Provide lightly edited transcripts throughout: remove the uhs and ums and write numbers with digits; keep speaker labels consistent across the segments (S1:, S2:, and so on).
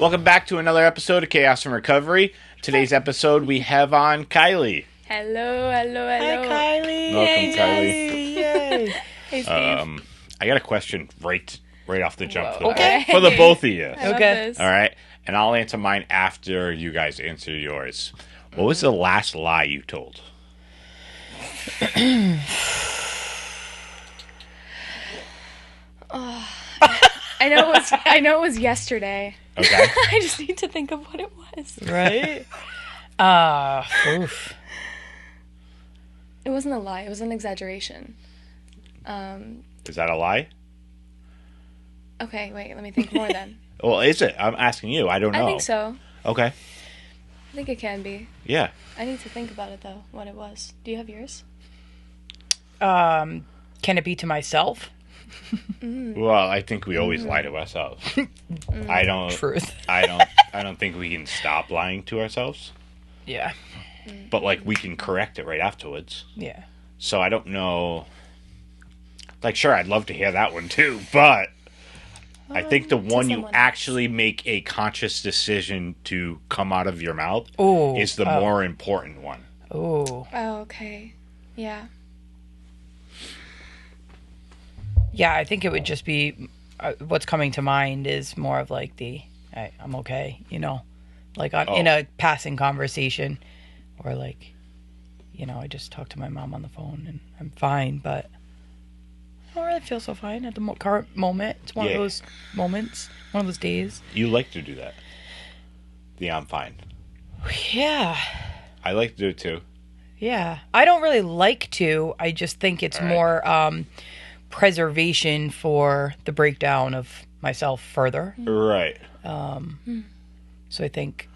S1: Welcome back to another episode of Chaos and Recovery. Today's episode we have on Kylee.
S2: Hello.
S3: Hi, Kylee.
S1: Welcome, Kylee.
S3: Yay.
S2: Hey, Steve.
S1: I got a question right off the jump
S2: Whoa.
S1: for the both of you.
S2: I love
S3: Okay.
S2: this.
S1: All right, and I'll answer mine after you guys answer yours. What was the last lie you told?
S2: I know it was yesterday.
S1: Okay.
S2: I just need to think of what it was.
S3: Right? Oof.
S2: It wasn't a lie. It was an exaggeration.
S1: Is that a lie?
S2: Okay, wait. Let me think more then.
S1: Well, is it? I'm asking you. I don't know.
S2: I think so.
S1: Okay.
S2: I think it can be.
S1: Yeah.
S2: I need to think about it though. What it was. Do you have yours?
S3: Can it be to myself?
S1: Well, I think we always lie to ourselves. I don't.
S3: Truth.
S1: I don't think we can stop lying to ourselves.
S3: Yeah.
S1: But like we can correct it right afterwards.
S3: Yeah.
S1: So I don't know. Like, sure, I'd love to hear that one too, but I think the one you
S2: someone
S1: actually make a conscious decision to come out of your mouth
S3: Ooh.
S1: is the more important one.
S3: Oh.
S2: Oh, okay. Yeah.
S3: Yeah, I think it would just be what's coming to mind is more of like the hey, I'm okay, like in a passing conversation, or like, I just talked to my mom on the phone and I'm fine, but I don't really feel so fine at the current moment. It's one of those moments, one of those days.
S1: You like to do that. The I'm fine.
S3: Yeah.
S1: I like to do it too.
S3: Yeah. I don't really like to. I just think it's more preservation for the breakdown of myself further.
S1: Right.
S3: So I think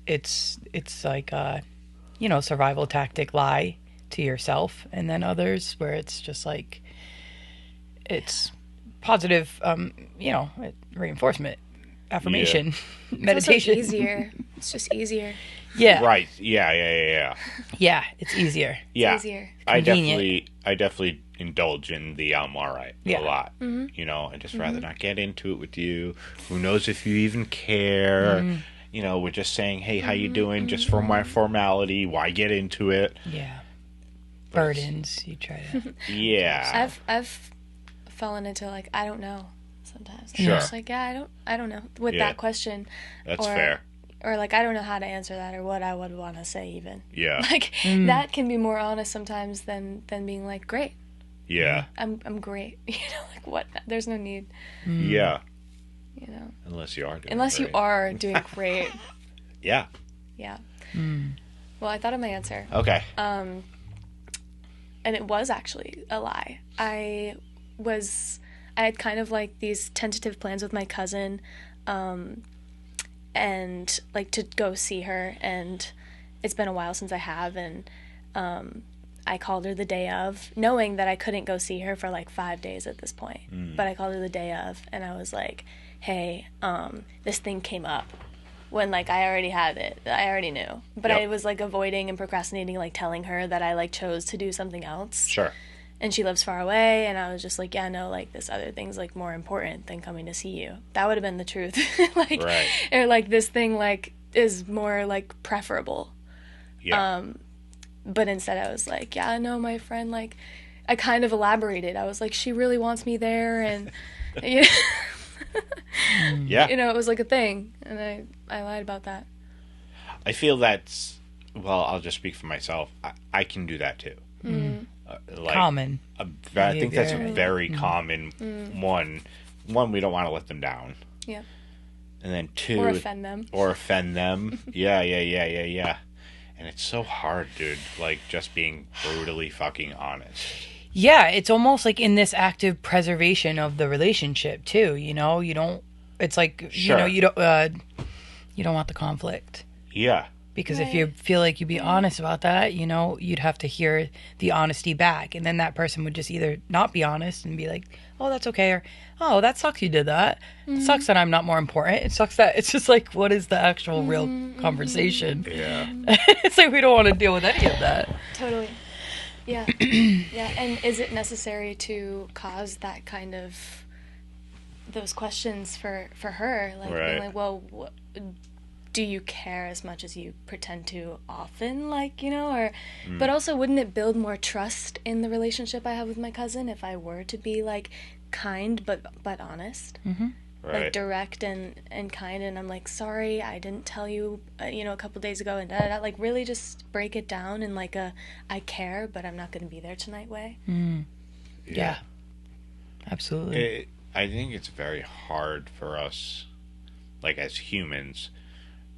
S3: it's like a, survival tactic lie to yourself, and then others where it's just like it's positive, reinforcement, affirmation, meditation.
S2: It's also easier. It's just easier.
S3: Yeah.
S1: Right. Yeah.
S3: Yeah, it's easier.
S1: Yeah.
S2: easier.
S1: I
S3: Convenient.
S1: definitely indulge in the I'm all right a lot. I'd just rather not get into it with you. Who knows if you even care? We're just saying, hey, how you doing? Just for my formality. Why get into it?
S3: Yeah. Burdens. You try to.
S1: Yeah.
S2: I've fallen into like I don't know sometimes.
S1: Sure.
S2: I'm just like I don't know with that question.
S1: That's fair.
S2: Or like I don't know how to answer that or what I would want to say even.
S1: Yeah.
S2: Like that can be more honest sometimes than being like great.
S1: Yeah.
S2: I'm great. Like what? There's no need.
S1: Yeah.
S2: Unless
S1: you are doing
S2: you
S1: great.
S2: are doing great.
S1: Yeah.
S2: Yeah. Well, I thought of my answer.
S1: Okay.
S2: And it was actually a lie. I had kind of like these tentative plans with my cousin, and like to go see her, and it's been a while since I have, and I called her the day of, knowing that I couldn't go see her for like 5 days at this point. But I called her the day of, and I was like, hey, this thing came up. When, like, I already had it. I already knew. But I was, like, avoiding and procrastinating, like, telling her that I, like, chose to do something else.
S1: Sure.
S2: And she lives far away, and I was just like, yeah, no, like, this other thing's, like, more important than coming to see you. That would have been the truth. Like,
S1: right.
S2: Or, like, this thing, like, is more, like, preferable.
S1: Yeah.
S2: But instead I was like, yeah, no, my friend, like, I kind of elaborated. I was like, she really wants me there, and,
S1: Yeah.
S2: it was, like, a thing. And I lied about that.
S1: I feel that's, well, I'll just speak for myself. I can do that too.
S3: Common.
S1: I think that's a very common one. One, we don't want to let them down.
S2: Yeah.
S1: And then two...
S2: Or offend them.
S1: Yeah. And it's so hard, dude. Like, just being brutally fucking honest.
S3: Yeah, it's almost like in this active preservation of the relationship too. You don't. It's like
S1: Sure.
S3: you don't want the conflict.
S1: Yeah.
S3: Because if you feel like you'd be honest about that, you'd have to hear the honesty back, and then that person would just either not be honest and be like, "Oh, that's okay," or "Oh, that sucks. You did that. It sucks that I'm not more important. It sucks that." It's just like, what is the actual real conversation?
S1: Yeah.
S3: It's like we don't want to deal with any of that.
S2: Totally. Yeah. Yeah. And is it necessary to cause that kind of those questions for her, like being like, well, do you care as much as you pretend to often, like, you know, or but also wouldn't it build more trust in the relationship I have with my cousin if I were to be like kind but honest, like direct and kind, and I'm like, sorry, I didn't tell you, you know, a couple days ago, and like really just break it down in like a I care but I'm not going to be there tonight way.
S3: Yeah, absolutely.
S1: I think it's very hard for us, like as humans,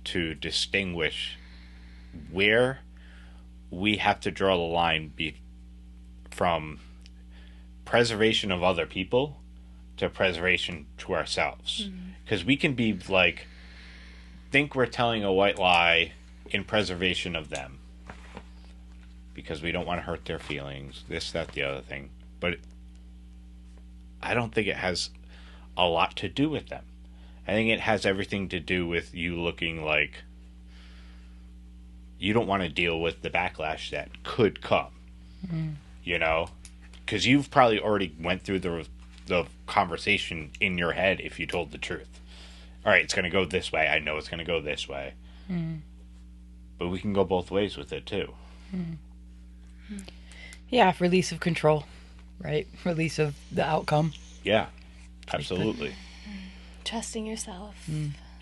S1: to distinguish where we have to draw the line from preservation of other people to preservation to ourselves. Because we can be like, think we're telling a white lie in preservation of them because we don't want to hurt their feelings, this, that, the other thing. But I don't think it has a lot to do with them. I think it has everything to do with you looking like you don't want to deal with the backlash that could come. You know? Because you've probably already went through the conversation in your head if you told the truth. All right, it's going to go this way. I know it's going to go this way. But we can go both ways with it, too.
S3: Yeah, release of control, right? Release of the outcome.
S1: Yeah, absolutely.
S2: Trusting yourself.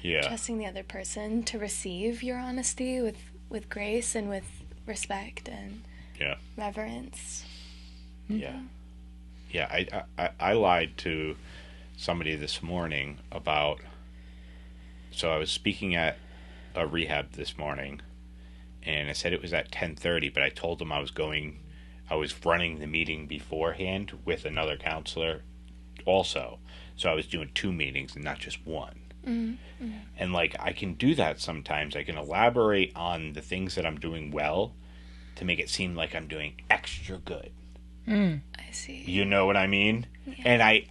S1: Yeah.
S2: Trusting the other person to receive your honesty with grace and with respect and reverence.
S1: Yeah. Yeah, I lied to somebody this morning about... So I was speaking at a rehab this morning, and I said it was at 10:30, but I told them I was running the meeting beforehand with another counselor also. So I was doing 2 meetings and not just one. And like, I can do that sometimes. I can elaborate on the things that I'm doing well to make it seem like I'm doing extra good.
S2: I see.
S1: You know what I mean? Yeah. And I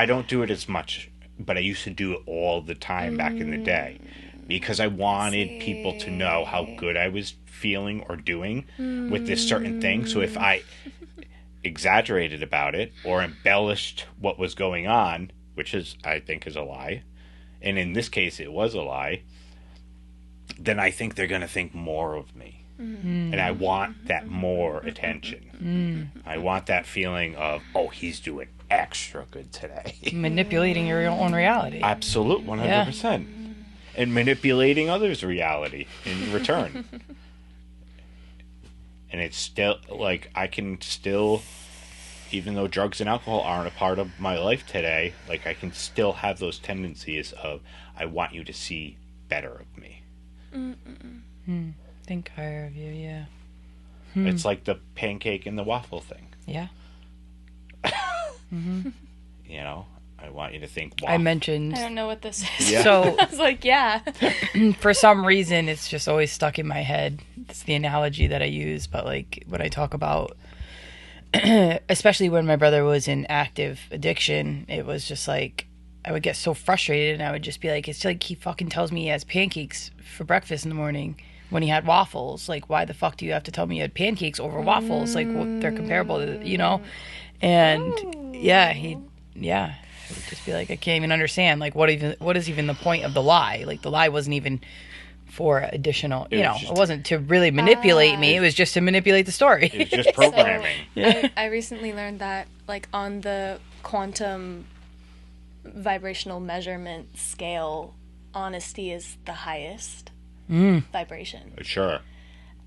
S1: don't do it as much, but I used to do it all the time back in the day because I wanted people to know how good I was feeling or doing with this certain thing. So if I exaggerated about it or embellished what was going on, which is, I think, is a lie, and in this case it was a lie, then I think they're going to think more of me. And I want that more attention. I want that feeling of, oh, he's doing extra good today.
S3: Manipulating your own reality.
S1: Absolute, 100%. Yeah. And manipulating others' reality in return. And it's still, like, I can still, even though drugs and alcohol aren't a part of my life today, like, I can still have those tendencies of, I want you to see better of me.
S3: Think higher of you, yeah.
S1: It's like the pancake and the waffle thing.
S3: Yeah.
S1: You know, I want you to think waffle.
S3: I mentioned...
S2: I don't know what this is.
S1: Yeah.
S3: So,
S2: I was like, yeah.
S3: For some reason, it's just always stuck in my head. It's the analogy that I use, but like when I talk about, especially when my brother was in active addiction, it was just like, I would get so frustrated and I would just be like, it's like he fucking tells me he has pancakes for breakfast in the morning when he had waffles. Like, why the fuck do you have to tell me you had pancakes over waffles? Like, they're comparable to, you know? And he would just be like, I can't even understand. Like, what is even the point of the lie? Like, the lie wasn't even for additional, it wasn't to really manipulate me. It was just to manipulate the story.
S1: It was just programming.
S2: So, I recently learned that, like, on the quantum vibrational measurement scale, honesty is the highest vibration.
S1: Sure.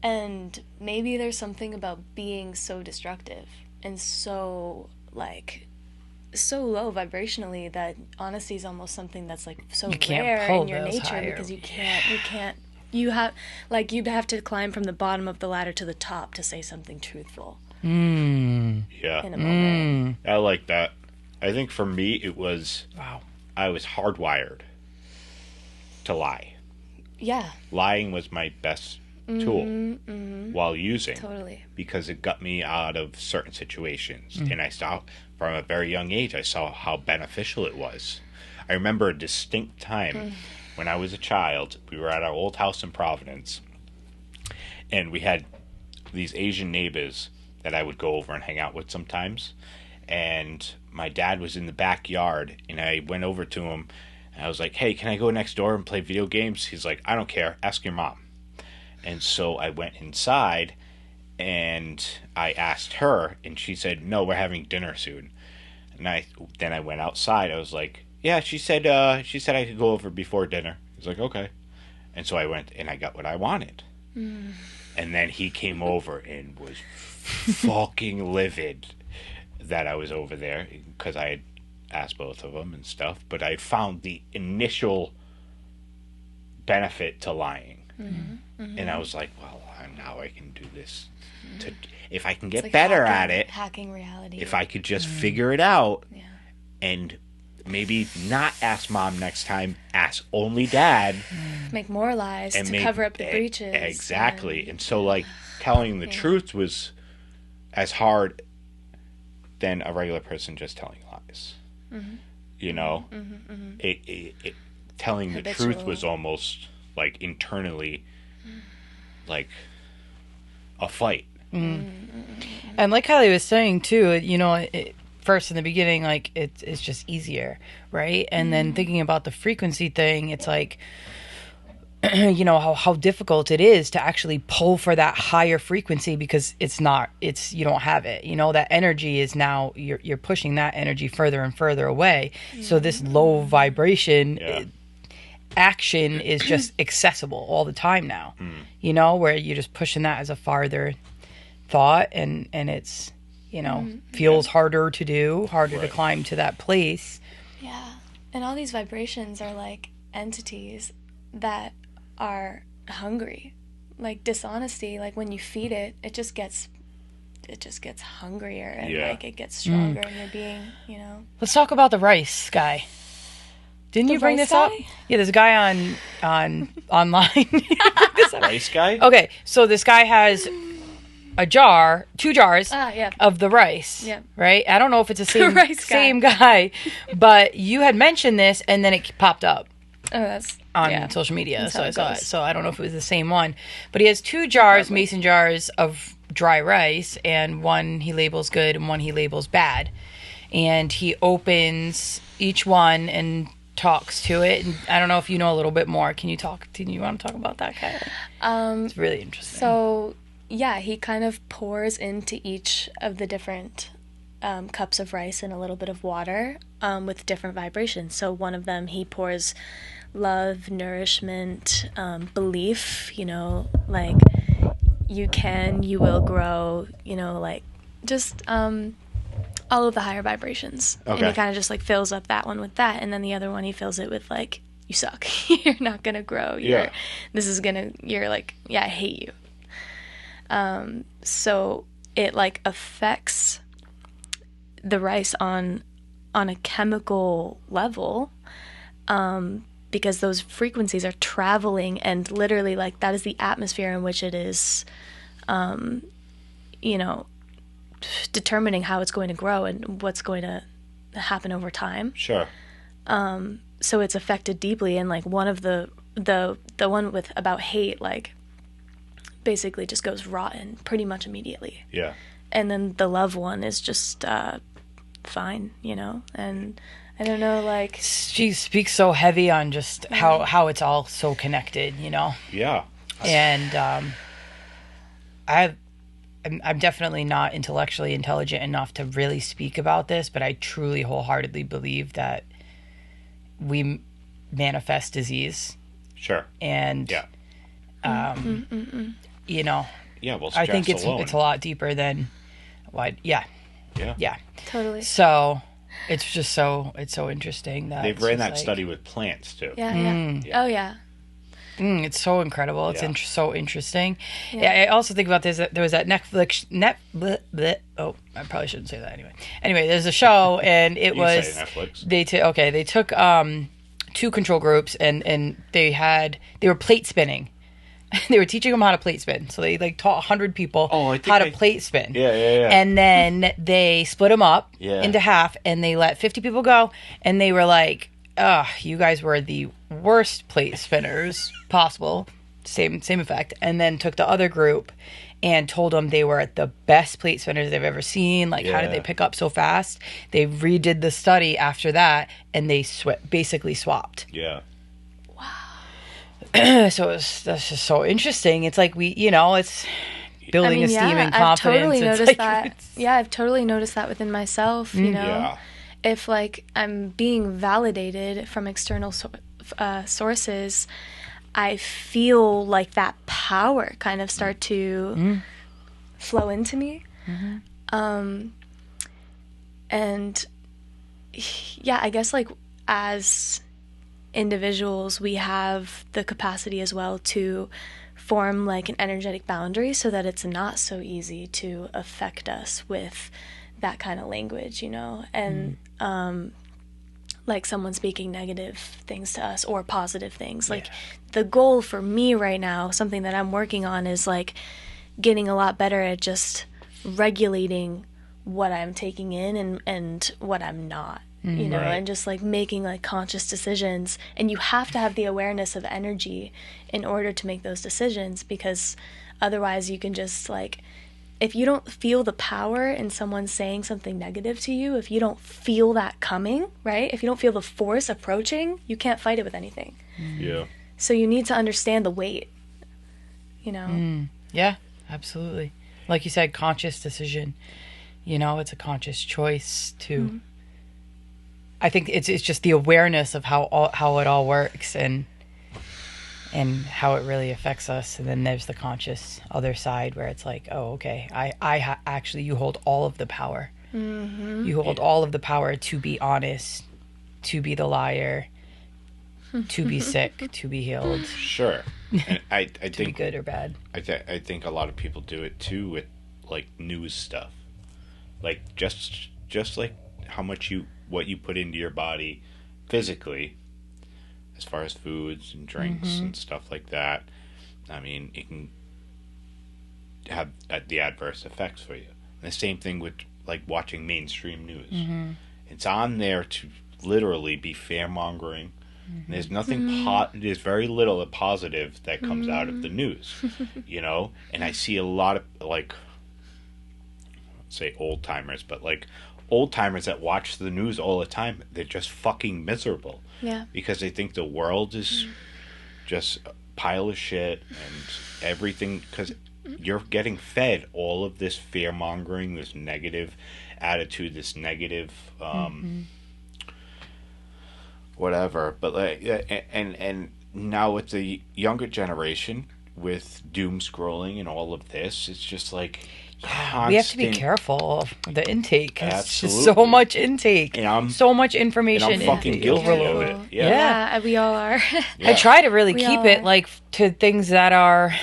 S2: And maybe there's something about being so destructive and so, like, so low vibrationally that honesty is almost something that's, like, so rare in your nature higher. Because you'd have to climb from the bottom of the ladder to the top to say something truthful.
S1: Yeah.
S2: In a moment.
S1: I like that. I think for me it was,
S3: wow,
S1: I was hardwired to lie.
S2: Yeah.
S1: Lying was my best tool while using.
S2: Totally.
S1: Because it got me out of certain situations. And I saw, from a very young age, I saw how beneficial it was. I remember a distinct time when I was a child. We were at our old house in Providence. And we had these Asian neighbors that I would go over and hang out with sometimes. And my dad was in the backyard, and I went over to him, and I was like, hey, can I go next door and play video games? He's like, I don't care. Ask your mom. And so I went inside, and I asked her, and she said, no, we're having dinner soon. And then I went outside. I was like, yeah, she said I could go over before dinner. He's like, okay. And so I went, and I got what I wanted. Mm. And then he came over and was fucking livid that I was over there, because I had asked both of them and stuff. But I found the initial benefit to lying. Mm-hmm. Mm-hmm. And I was like, well, now I can do this. If I can get better at it.
S2: Hacking reality.
S1: If I could just figure it out and maybe not ask mom next time, ask only dad.
S2: Make more lies to cover up the breaches.
S1: Exactly. And so, like, telling the truth was as hard than a regular person just telling lies. Mm-hmm. You know? Mm-hmm, mm-hmm. Telling the truth was almost, like, internally, like, a fight.
S3: Mm. And like Kylee was saying, too, you know, first in the beginning, like, it's just easier, right? And then thinking about the frequency thing, it's like, you know, how difficult it is to actually pull for that higher frequency, because you don't have it. You know, that energy is now, you're pushing that energy further and further away. So this low vibration action is just accessible all the time now, you know, where you're just pushing that as a farther thought, and it's, you know, feels harder to do, harder to climb to that place.
S2: Yeah. And all these vibrations are like entities that are hungry. Like dishonesty, like when you feed it, it just gets hungrier, and like it gets stronger, and you're being, you know.
S3: Let's talk about the rice guy. Didn't you bring this up? Yeah, there's a guy on online.
S1: Rice guy?
S3: Okay, so this guy has two jars of the rice, right? I don't know if it's the same guy, but you had mentioned this, and then it popped up on social media, so I saw it. So I don't know if it was the same one, but he has 2 jars, mason jars of dry rice, and one he labels good and one he labels bad, and he opens each one and talks to it. And I don't know if you know a little bit more. Do you want to talk about that, Kylee? It's really interesting.
S2: So yeah, he kind of pours into each of the different cups of rice and a little bit of water with different vibrations. So one of them he pours love, nourishment, belief, you know, like you will grow, you know, like just all of the higher vibrations. Okay. And he kind of just like fills up that one with that, and then the other one he fills it with like, you suck. You're not gonna grow. You're like, yeah, I hate you. So it like affects the rice on a chemical level, because those frequencies are traveling, and literally like that is the atmosphere in which it is, you know, determining how it's going to grow and what's going to happen over time.
S1: Sure.
S2: So it's affected deeply, and like one of the one with about hate, like basically just goes rotten pretty much immediately.
S1: Yeah.
S2: And then the love one is just fine, you know. And I don't know, like
S3: she speaks so heavy on just how it's all so connected, you know.
S1: Yeah.
S3: And I'm definitely not intellectually intelligent enough to really speak about this, but I truly wholeheartedly believe that we manifest disease.
S1: Sure.
S3: And you know,
S1: well,
S3: I think it's a lot deeper than what. Yeah.
S2: Totally.
S3: So it's so interesting that
S1: they've ran that study with plants too.
S2: Yeah. Oh yeah.
S3: It's so incredible. It's so interesting. Yeah. I also think about this. There was that Netflix. Oh, I probably shouldn't say that anyway. Anyway, there's a show, and it was
S1: say Netflix.
S3: They took 2 control groups, and they were plate spinning. They were teaching them how to plate spin. So they like taught 100 people how to plate spin.
S1: Yeah.
S3: And then they split them up into half, and they let 50 people go, and they were like, you guys were the worst plate spinners possible. Same effect. And then took the other group and told them they were the best plate spinners they've ever seen. Like, how did they pick up so fast? They redid the study after that, and they basically swapped.
S1: Yeah.
S3: Wow. So that's just so interesting. It's like it's building esteem and confidence.
S2: I've totally noticed that. Yeah, I've totally noticed that within myself, you know. Yeah. If, like, I'm being validated from external sources, I feel like that power kind of start to flow into me. Mm-hmm. And, yeah, I guess, like, as individuals, we have the capacity as well to form, like, an energetic boundary so that it's not so easy to affect us with that kind of language, you know, and like someone speaking negative things to us or positive things. Like, the goal for me right now, something that I'm working on, is like getting a lot better at just regulating what I'm taking in and what I'm not, you know, and just like making like conscious decisions. And you have to have the awareness of energy in order to make those decisions, because otherwise you can just like, if you don't feel the power in someone saying something negative to you, if you don't feel that coming, right? If you don't feel the force approaching, you can't fight it with anything.
S1: Yeah.
S2: So you need to understand the weight, you know?
S3: Yeah, absolutely. Like you said, conscious decision. You know, it's a conscious choice to... I think it's just the awareness of how it all works and how it really affects us. And then there's the conscious other side where it's like, oh, okay, actually, you hold all of the power. Mm-hmm. You hold all of the power to be honest, to be the liar, to be sick, to be healed.
S1: Sure. And I think
S3: to be good or bad.
S1: I think a lot of people do it too with like news stuff. Like just like how much what you put into your body physically, as far as foods and drinks and stuff like that. I mean, it can have the adverse effects for you. And the same thing with like watching mainstream news. Mm-hmm. It's on there to literally be fear-mongering. Mm-hmm. There's nothing there's very little positive that comes out of the news, you know? And I see a lot of like, say old timers, but like old timers that watch the news all the time, they're just fucking miserable. Yeah. Because they think the world is just a pile of shit and everything, because you're getting fed all of this fear-mongering, this negative attitude, this negative whatever. But like, and now with the younger generation, with doom scrolling and all of this, it's just like constant...
S3: We have to be careful of the intake. It's just so much intake. So much information.
S1: And I'm fucking guilty of it.
S2: Yeah, we all are.
S3: I try to really keep it like to things that are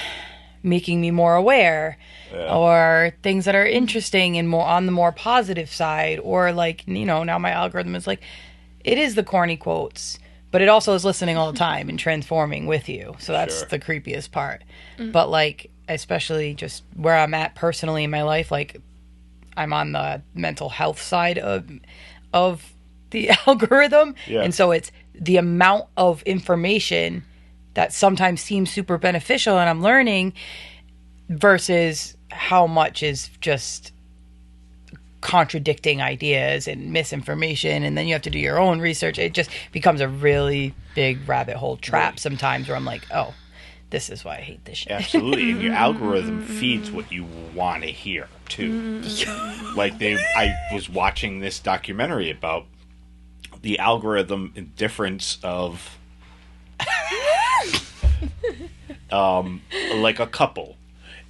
S3: making me more aware, or things that are interesting and more on the more positive side, or like, you know, now my algorithm is like, it is the corny quotes, but it also is listening all the time and transforming with you. So that's the creepiest part. But like, especially just where I'm at personally in my life, like I'm on the mental health side of the algorithm. And so it's the amount of information that sometimes seems super beneficial and I'm learning versus how much is just contradicting ideas and misinformation, and then you have to do your own research. It just becomes a really big rabbit hole trap sometimes where I'm like, oh, this is why I hate this shit.
S1: Absolutely. And your algorithm feeds what you want to hear too. Like I was watching this documentary about the algorithm difference of like a couple,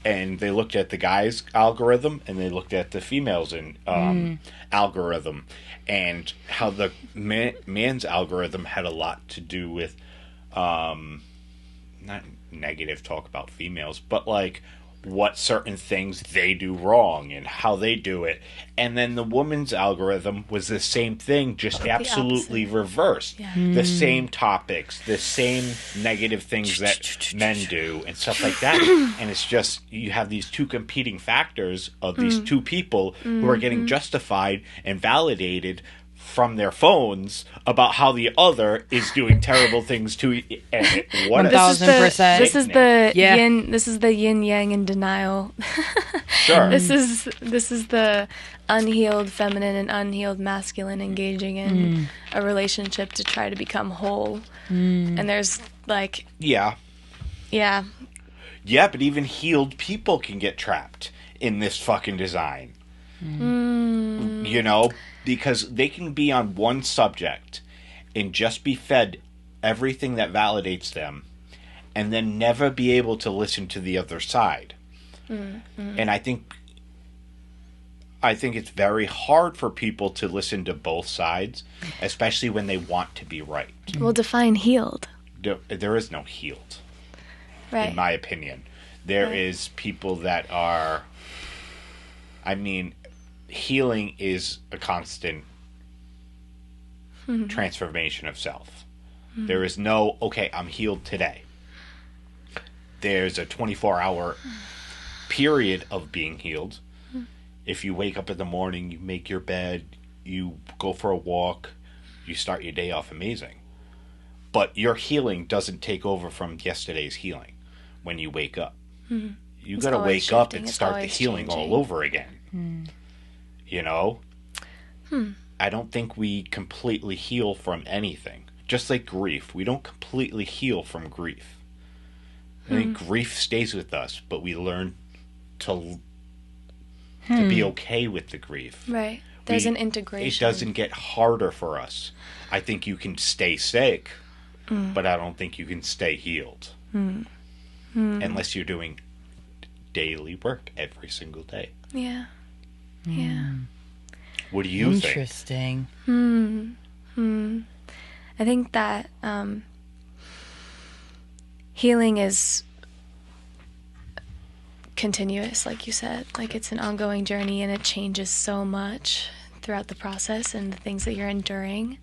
S1: and they looked at the guy's algorithm and they looked at the female's algorithm, and how the man's algorithm had a lot to do with not negative talk about females, but like what certain things they do wrong and how they do it. And then the woman's algorithm was the same thing, just absolutely reversed. The same topics, the same negative things that men do and stuff like that. And it's just, you have these two competing factors of these two people who are getting justified and validated from their phones about how the other is doing terrible things to and what
S3: 1000%.
S2: This is the
S3: Yeah.
S2: yin. This is the yin yang in denial.
S1: Sure.
S2: This is the unhealed feminine and unhealed masculine engaging in a relationship to try to become whole. And there's like
S1: Yeah, but even healed people can get trapped in this fucking design. You know, because they can be on one subject and just be fed everything that validates them and then never be able to listen to the other side. And I think it's very hard for people to listen to both sides, especially when they want to be right.
S2: Well, define healed.
S1: There is no healed,
S2: Right.
S1: in my opinion. There is people that are, I mean, healing is a constant transformation of self. There is no, okay, I'm healed today. There's a 24-hour period of being healed. If you wake up in the morning, you make your bed, you go for a walk, you start your day off amazing. But your healing doesn't take over from yesterday's healing when you wake up. You got to wake up and start the healing all over again. You know? I don't think we completely heal from anything. Just like grief. We don't completely heal from grief. I think grief stays with us, but we learn to be okay with the grief.
S2: Right. There's an integration.
S1: It doesn't get harder for us. I think you can stay sick, but I don't think you can stay healed. Unless you're doing daily work every single day.
S2: Yeah.
S1: What do you think?
S3: Interesting.
S2: I think that healing is continuous, like you said. Like, it's an ongoing journey, and it changes so much throughout the process and the things that you're enduring.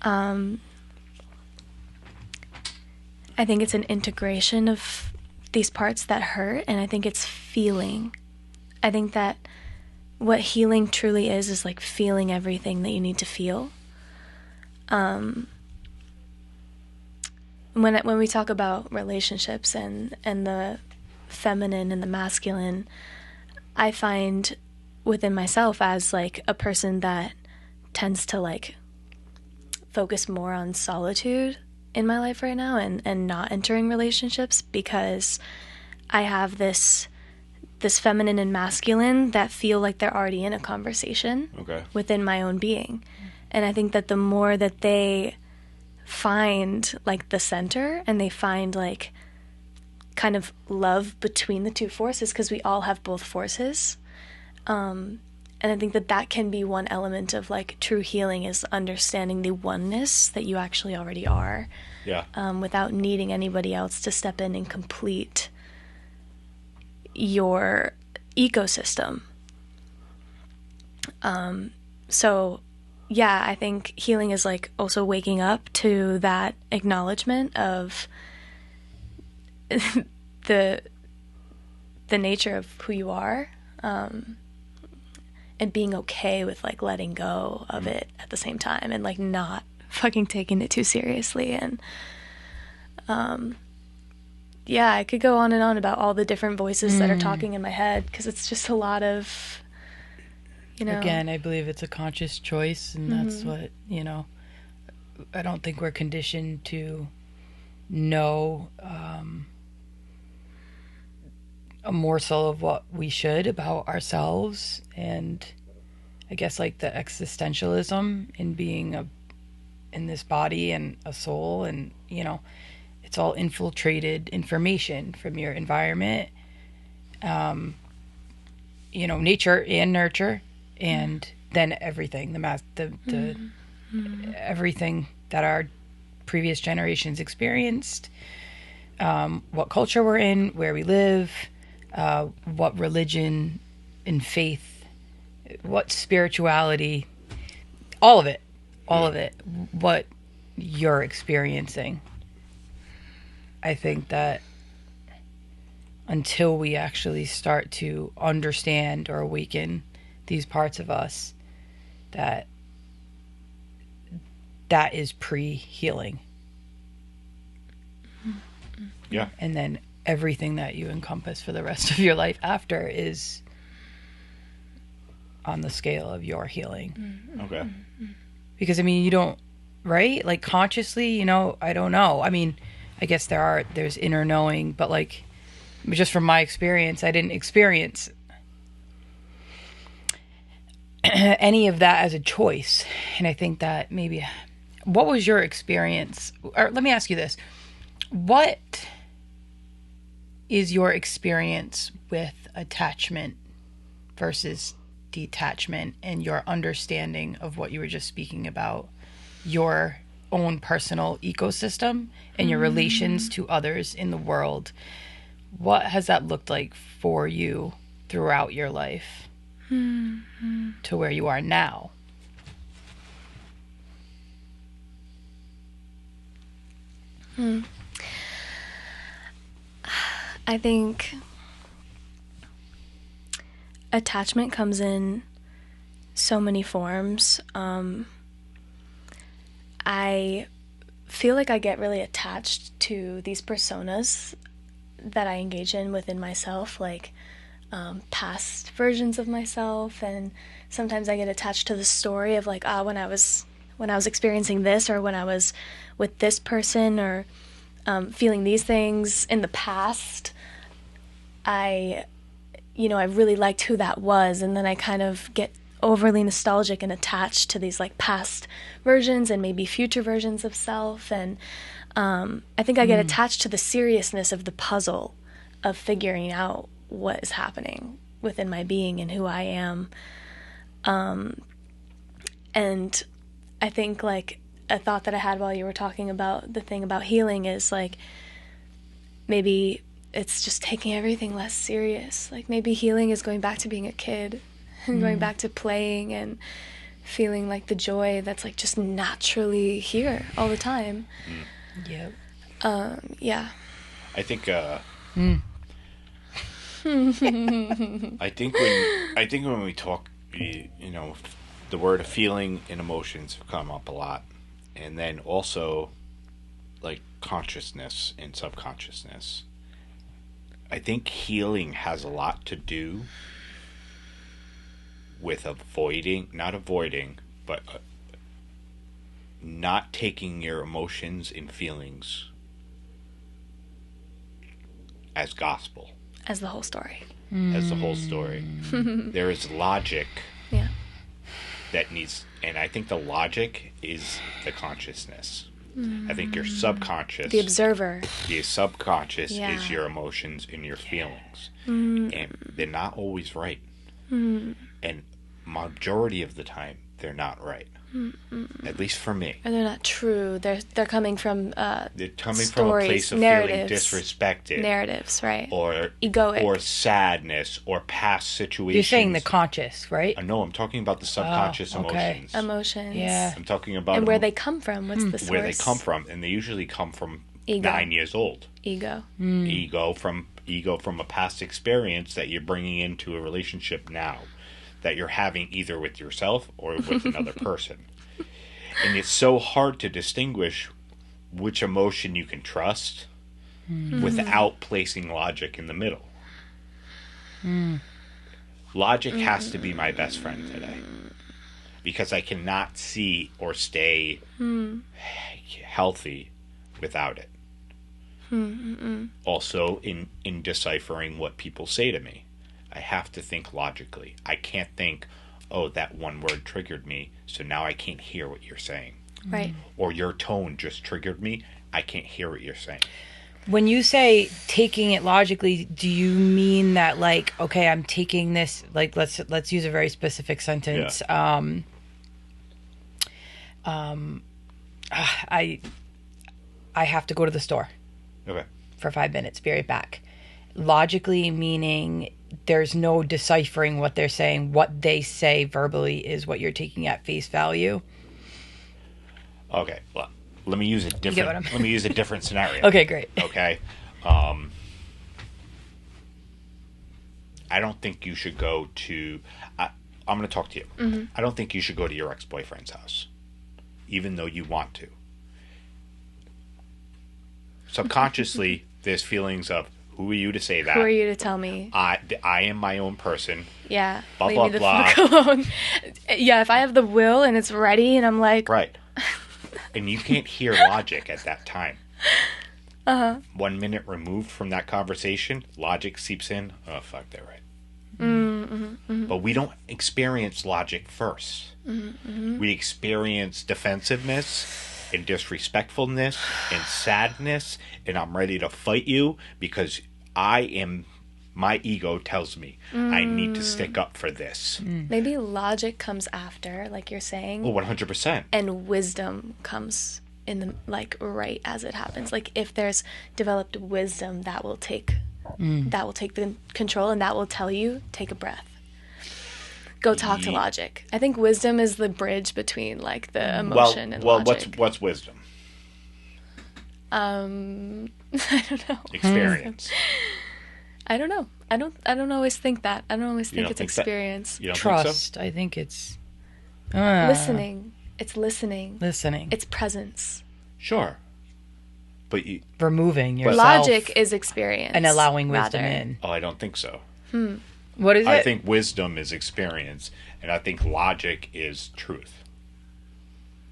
S2: I think it's an integration of these parts that hurt, and I think it's feeling. I think that what healing truly is like feeling everything that you need to feel. When we talk about relationships and the feminine and the masculine, I find within myself as like a person that tends to like focus more on solitude in my life right now and not entering relationships, because I have this feminine and masculine that feel like they're already in a conversation within my own being. And I think that the more that they find like the center and they find like kind of love between the two forces, because we all have both forces, and I think that can be one element of like true healing, is understanding the oneness that you actually already are, without needing anybody else to step in and complete your ecosystem. So yeah, I think healing is like also waking up to that acknowledgement of the nature of who you are, and being okay with like letting go of it at the same time, and like not fucking taking it too seriously. And yeah, I could go on and on about all the different voices that are talking in my head, because it's just a lot of, you know.
S3: Again, I believe it's a conscious choice, and that's what, you know, I don't think we're conditioned to know a morsel of what we should about ourselves, and I guess like the existentialism in being in this body and a soul, and, you know, it's all infiltrated information from your environment, you know, nature and nurture, and then everything, the everything that our previous generations experienced, what culture we're in, where we live, what religion and faith, what spirituality, all of it, what you're experiencing. I think that until we actually start to understand or awaken these parts of us, that that is pre-healing.
S1: Yeah.
S3: And then everything that you encompass for the rest of your life after is on the scale of your healing.
S1: Okay.
S3: Because, I mean, you don't, right? Like, consciously, you know, I don't know. I mean, I guess there's inner knowing, but, like, just from my experience, I didn't experience any of that as a choice. And I think that maybe, what was your experience? Or let me ask you this. What is your experience with attachment versus detachment, and your understanding of what you were just speaking about, your own personal ecosystem and your relations to others in the world? What has that looked like for you throughout your life to where you are now?
S2: I think attachment comes in so many forms. I feel like I get really attached to these personas that I engage in within myself, like past versions of myself, and sometimes I get attached to the story of like, when I was experiencing this, or when I was with this person, or feeling these things in the past, I really liked who that was, and then I kind of get overly nostalgic and attached to these like past versions and maybe future versions of self, and I think I get attached to the seriousness of the puzzle of figuring out what is happening within my being and who I am. And I think like a thought that I had while you were talking about the thing about healing is like, maybe it's just taking everything less serious. Like maybe healing is going back to being a kid and going back to playing and feeling like the joy that's like just naturally here all the time.
S3: Yep.
S2: Yeah.
S1: I think I think when we talk, you know, the word of feeling and emotions have come up a lot, and then also like consciousness and subconsciousness. I think healing has a lot to do with not taking your emotions and feelings as gospel.
S2: As the whole story.
S1: As the whole story. There is logic.
S2: Yeah.
S1: That needs, and I think the logic is the consciousness. I think your subconscious,
S2: the observer,
S1: the subconscious is your emotions and your feelings, and they're not always right, and majority of the time they're not right. At least for me.
S2: Or they're not true. They're coming from
S1: they're coming
S2: stories,
S1: from a place of feeling disrespected.
S2: Narratives, right.
S1: Or
S2: egoic.
S1: Or sadness or past situations.
S3: You're saying the conscious, right?
S1: No, I'm talking about the subconscious emotions.
S2: Emotions.
S3: Yeah.
S1: I'm talking about
S2: and where they come from. What's the source?
S1: Where they come from, and they usually come from
S2: Ego.
S1: 9 years old.
S2: Ego.
S1: Ego from a past experience that you're bringing into a relationship now, that you're having either with yourself or with another person. And it's so hard to distinguish which emotion you can trust without placing logic in the middle. Logic has to be my best friend today, because I cannot see or stay healthy without it. Also, in deciphering what people say to me, I have to think logically. I can't think, oh, that one word triggered me, so now I can't hear what you're saying.
S2: Right.
S1: Or your tone just triggered me, I can't hear what you're saying.
S3: When you say taking it logically, do you mean that, like, okay, I'm taking this, like, let's use a very specific sentence. Yeah. I have to go to the store.
S1: Okay.
S3: For 5 minutes, be right back. Logically, meaning there's no deciphering what they're saying. What they say verbally is what you're taking at face value.
S1: Okay. Well, let me use a different scenario.
S3: Okay, great.
S1: Okay. I don't think you should go to. I'm going to talk to you. I don't think you should go to your ex-boyfriend's house. even though you want to. Subconsciously, there's feelings of, who are you to say that?
S2: Who are you to tell me?
S1: I am my own person.
S2: Yeah.
S1: Blah,
S2: leave
S1: blah,
S2: me the
S1: blah.
S2: fuck alone. Yeah, if I have the will and it's ready and I'm like...
S1: Right. And you can't hear logic at that time. 1 minute removed from that conversation, logic seeps in. Oh, fuck, they're right. But we don't experience logic first. We experience defensiveness and disrespectfulness and sadness, and I'm ready to fight you because my ego tells me I need to stick up for this.
S2: Maybe logic comes after, like you're saying.
S1: Oh, 100%.
S2: And wisdom comes in the, like, right as it happens. Like, if there's developed wisdom, that will take the control, and that will tell you, take a breath. Go talk to logic. I think wisdom is the bridge between, like, the emotion and logic.
S1: What's wisdom?
S2: I don't know.
S1: Experience.
S2: I don't know. I don't always think that. I don't always think it's experience.
S1: You don't
S3: Trust.
S1: think so?
S3: I think it's
S2: Listening. It's listening.
S3: listening.
S2: It's presence.
S1: Sure. But
S3: removing yourself.
S2: Logic is experience.
S3: And allowing wisdom
S2: rather.
S3: in.
S1: I don't think so.
S3: What is it?
S1: I think wisdom is experience, and I think logic is truth.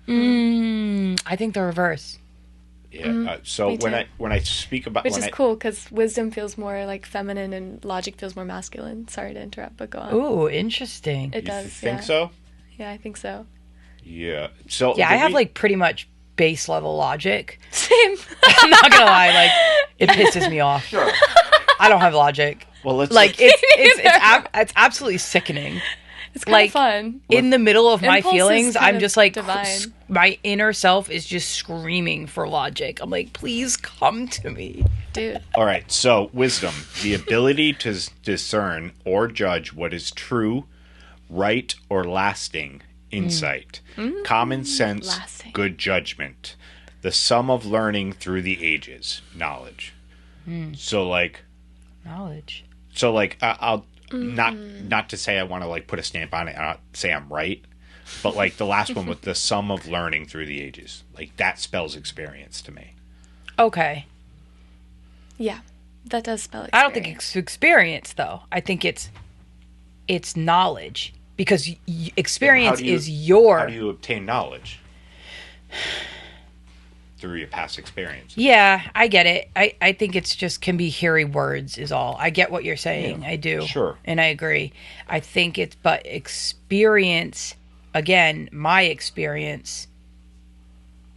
S3: I think the reverse.
S1: Yeah. So when I speak about
S2: which is cool because wisdom feels more like feminine and logic feels more masculine. Sorry to interrupt, but go on.
S3: Ooh, interesting.
S2: It does.
S1: Think so?
S2: Yeah, I think so.
S1: Yeah. So
S3: yeah, I have like pretty much base level logic.
S2: Same.
S3: I'm not gonna lie, like it pisses me off.
S1: Sure.
S3: I don't have logic.
S1: Well, let's
S3: like it's absolutely sickening.
S2: It's kind of fun.
S3: In the middle of my
S2: Impulse
S3: feelings, I'm just like,
S2: divine.
S3: my inner self is just screaming for logic. I'm like, please come to me.
S2: Dude.
S1: All right, so wisdom, the ability to discern or judge what is true, right, or lasting insight, common sense, good judgment, the sum of learning through the ages, knowledge. So like...
S3: Knowledge.
S1: So like, I'll... Not to say I want to like put a stamp on it and not say I'm right, but like the last one with the sum of learning through the ages, like that spells experience to me.
S3: Okay.
S2: Yeah, that does spell experience.
S3: I don't think it's experience though. I think it's knowledge because experience is your.
S1: How do you obtain knowledge? Through your past experience.
S3: Yeah, I get it. I think it's just can be hairy words is all. I get what you're saying. Yeah, I do.
S1: Sure.
S3: And I agree. I think it's, but experience, again, my experience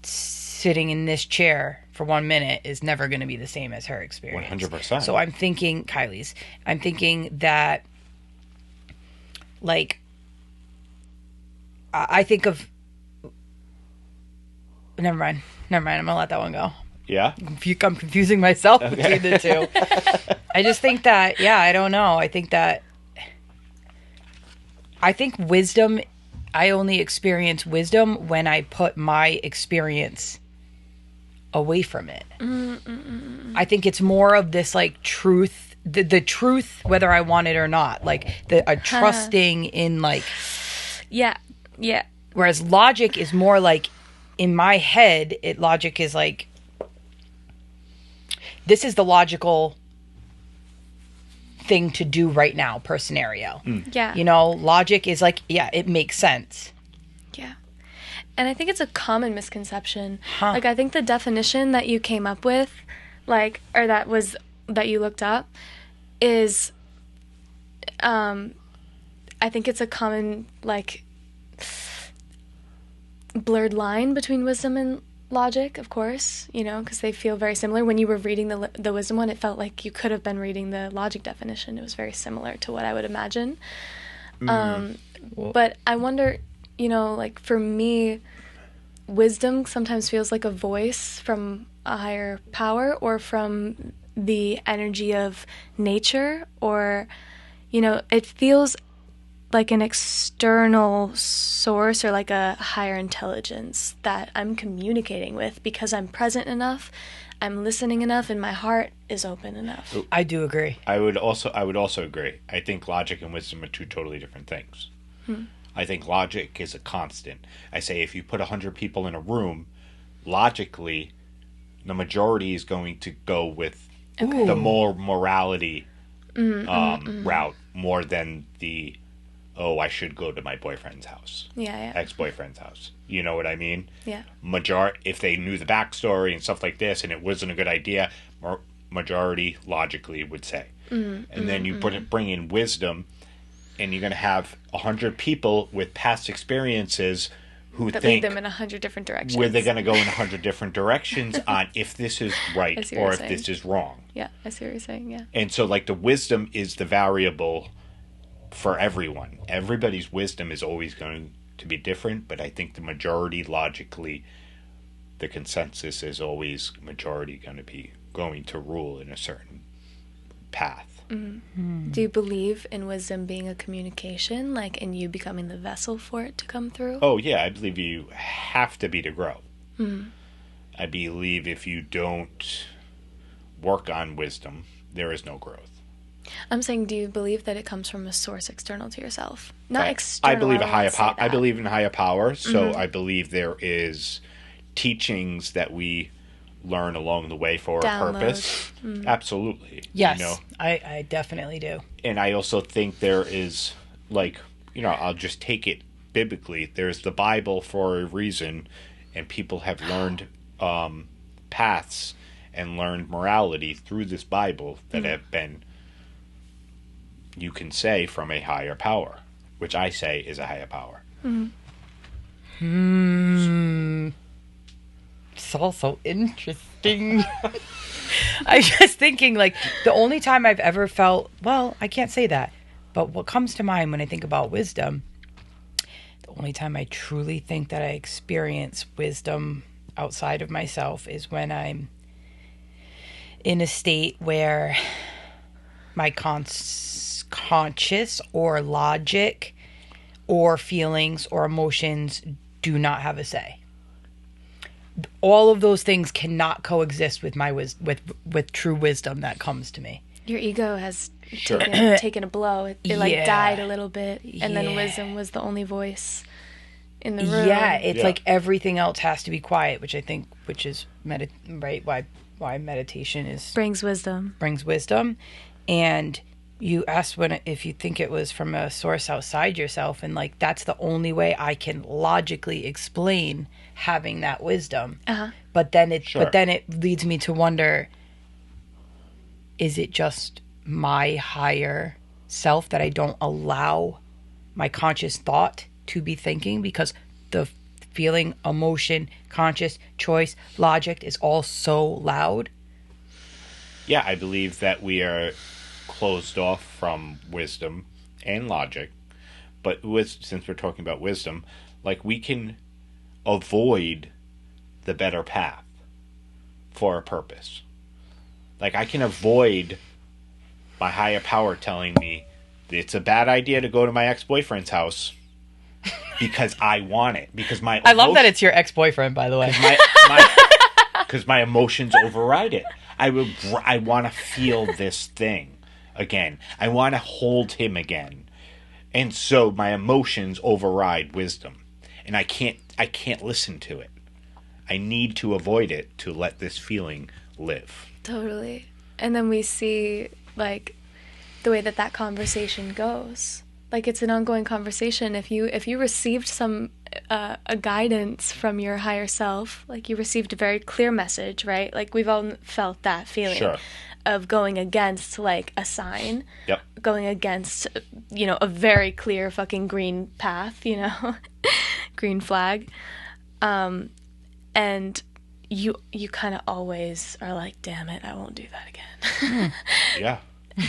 S3: sitting in this chair for 1 minute is never going to be the same as her experience.
S1: 100%.
S3: So I'm thinking, I'm thinking that, like, I think of, Never mind. I'm going to let that one go.
S1: Yeah?
S3: I'm confusing myself between the two. I just think that, I don't know. I think wisdom, I only experience wisdom when I put my experience away from it. I think it's more of this, like, truth, the truth, whether I want it or not. Like, a trusting in, like...
S2: Yeah.
S3: Whereas logic is more like... In my head, logic is like, this is the logical thing to do right now per scenario.
S2: Yeah.
S3: You know, logic is like, it makes sense.
S2: Yeah. And I think it's a common misconception. Like, I think the definition that you came up with, like, or that you looked up, is, I think it's a common, like... blurred line between wisdom and logic, of course, you know, because they feel very similar. When you were reading the wisdom one, it felt like you could have been reading the logic definition. It was very similar to what I would imagine. But I wonder, you know, like for me, wisdom sometimes feels like a voice from a higher power or from the energy of nature, or, you know, it feels like an external source or like a higher intelligence that I'm communicating with because I'm present enough, I'm listening enough, and my heart is open enough.
S3: I do agree.
S1: I would also agree. I think logic and wisdom are two totally different things. I think logic is a constant. I say if you put 100 people in a room, logically, the majority is going to go with the more morality route more than the, oh, I should go to my boyfriend's house.
S2: Yeah.
S1: Ex-boyfriend's house. You know what I mean?
S2: Yeah.
S1: If they knew the backstory and stuff like this and it wasn't a good idea, majority logically would say. And then you bring in wisdom, and you're going to have 100 people with past experiences who
S2: that
S1: think
S2: lead them in 100 different directions.
S1: Where they're going to go in 100 different directions on if this is right or if this is wrong.
S2: Yeah, I see what you're saying, yeah.
S1: And so, like, the wisdom is the variable for everyone. Everybody's wisdom is always going to be different, but I think the majority, logically, the consensus is always majority going to rule in a certain path.
S2: Mm-hmm. Do you believe in wisdom being a communication, like in you becoming the vessel for it to come through?
S1: Oh, yeah, I believe you have to be to grow. I believe if you don't work on wisdom, there is no growth.
S2: I'm saying, do you believe that it comes from a source external to yourself? Not external.
S1: I believe I believe in higher power, so I believe there is teachings that we learn along the way for a purpose. Absolutely.
S3: Yes, you know? I definitely do.
S1: And I also think there is, like, you know, I'll just take it biblically. There's the Bible for a reason, and people have learned paths and learned morality through this Bible that have been, you can say, from a higher power, which I say is a higher power.
S3: It's all so interesting. I'm just thinking, like, the only time I've ever felt, well, I can't say that, but what comes to mind when I think about wisdom, the only time I truly think that I experience wisdom outside of myself is when I'm in a state where my conscious or logic or feelings or emotions do not have a say. All of those things cannot coexist with my with true wisdom that comes to me.
S2: Your ego has taken a blow. It like died a little bit, and then wisdom was the only voice in the room.
S3: Yeah, it's like everything else has to be quiet, which is right. Why meditation
S2: brings wisdom.
S3: And you asked if you think it was from a source outside yourself, and like that's the only way I can logically explain having that wisdom. But then it leads me to wonder, is it just my higher self that I don't allow my conscious thought to be thinking, because the feeling, emotion, conscious choice, logic is all so loud?
S1: Yeah, I believe that we are closed off from wisdom and logic, but since we're talking about wisdom, like, we can avoid the better path for a purpose. Like, I can avoid my higher power telling me it's a bad idea to go to my ex-boyfriend's house because I want it, because
S3: I love that it's your ex-boyfriend, by the way.
S1: Because my emotions override it. I want to feel this thing again. I want to hold him again. And so my emotions override wisdom. And I can't listen to it. I need to avoid it to let this feeling live.
S2: Totally. And then we see, like, the way that conversation goes. Like, it's an ongoing conversation. If you received some a guidance from your higher self, like, you received a very clear message, right? Like, we've all felt that feeling.
S1: Sure.
S2: Of going against, like, a sign.
S1: Yep.
S2: Going against, a very clear fucking green path, green flag. And you kind of always are like, damn it, I won't do that again.
S1: Yeah.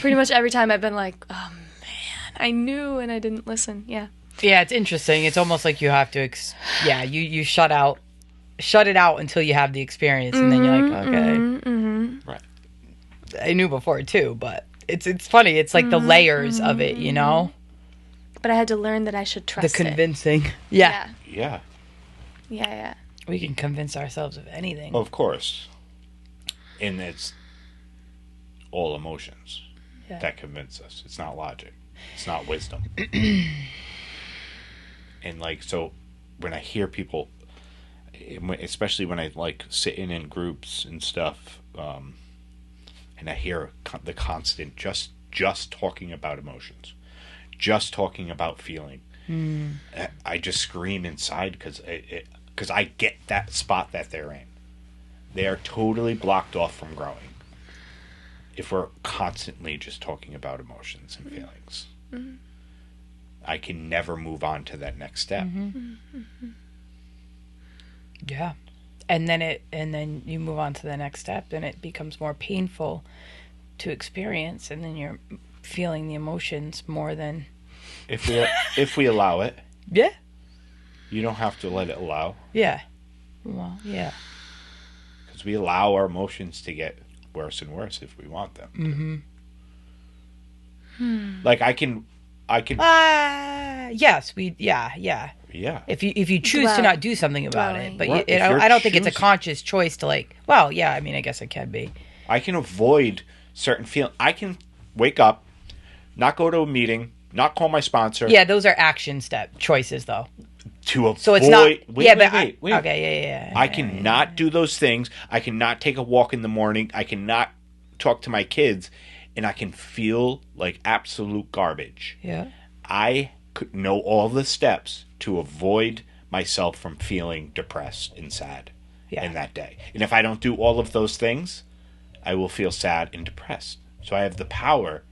S2: Pretty much every time I've been like, oh man, I knew and I didn't listen. Yeah.
S3: Yeah, it's interesting. It's almost like you have to, you shut it out until you have the experience, and then you're like, okay.
S1: Right.
S3: I knew before too, but it's funny. It's like the layers of it,
S2: But I had to learn that I should trust
S3: the convincing. It. Yeah.
S2: Yeah.
S3: We can convince ourselves of anything.
S1: Of course. And it's all emotions that convince us. It's not logic. It's not wisdom. And like, so when I hear people, especially when I like sit in groups and stuff, and I hear the constant just talking about emotions, just talking about feeling, I just scream inside because I get that spot that they're in. They are totally blocked off from growing if we're constantly just talking about emotions and feelings. Mm-hmm. I can never move on to that next step. Mm-hmm.
S3: Yeah. And then you move on to the next step, and it becomes more painful to experience, and then you're feeling the emotions more than
S1: if we allow it.
S3: Yeah.
S1: You don't have to let it allow.
S3: Yeah. Well, yeah.
S1: Because we allow our emotions to get worse and worse if we want them. Mm-hmm. Like I can.
S3: Yes, yeah.
S1: Yeah.
S3: If you choose to not do something about it, but
S1: right.
S3: I don't think it's a conscious choice to like. Well, yeah. I mean, I guess it can be.
S1: I can avoid certain feelings. I can wake up, not go to a meeting, not call my sponsor.
S3: Yeah, those are action step choices, though.
S1: To avoid.
S3: So it's not.
S1: Wait.
S3: Okay, yeah.
S1: I cannot do those things. I cannot take a walk in the morning. I cannot talk to my kids, and I can feel like absolute garbage.
S3: Yeah.
S1: I could know all the steps to avoid myself from feeling depressed and sad in that day. And if I don't do all of those things, I will feel sad and depressed. So I have the power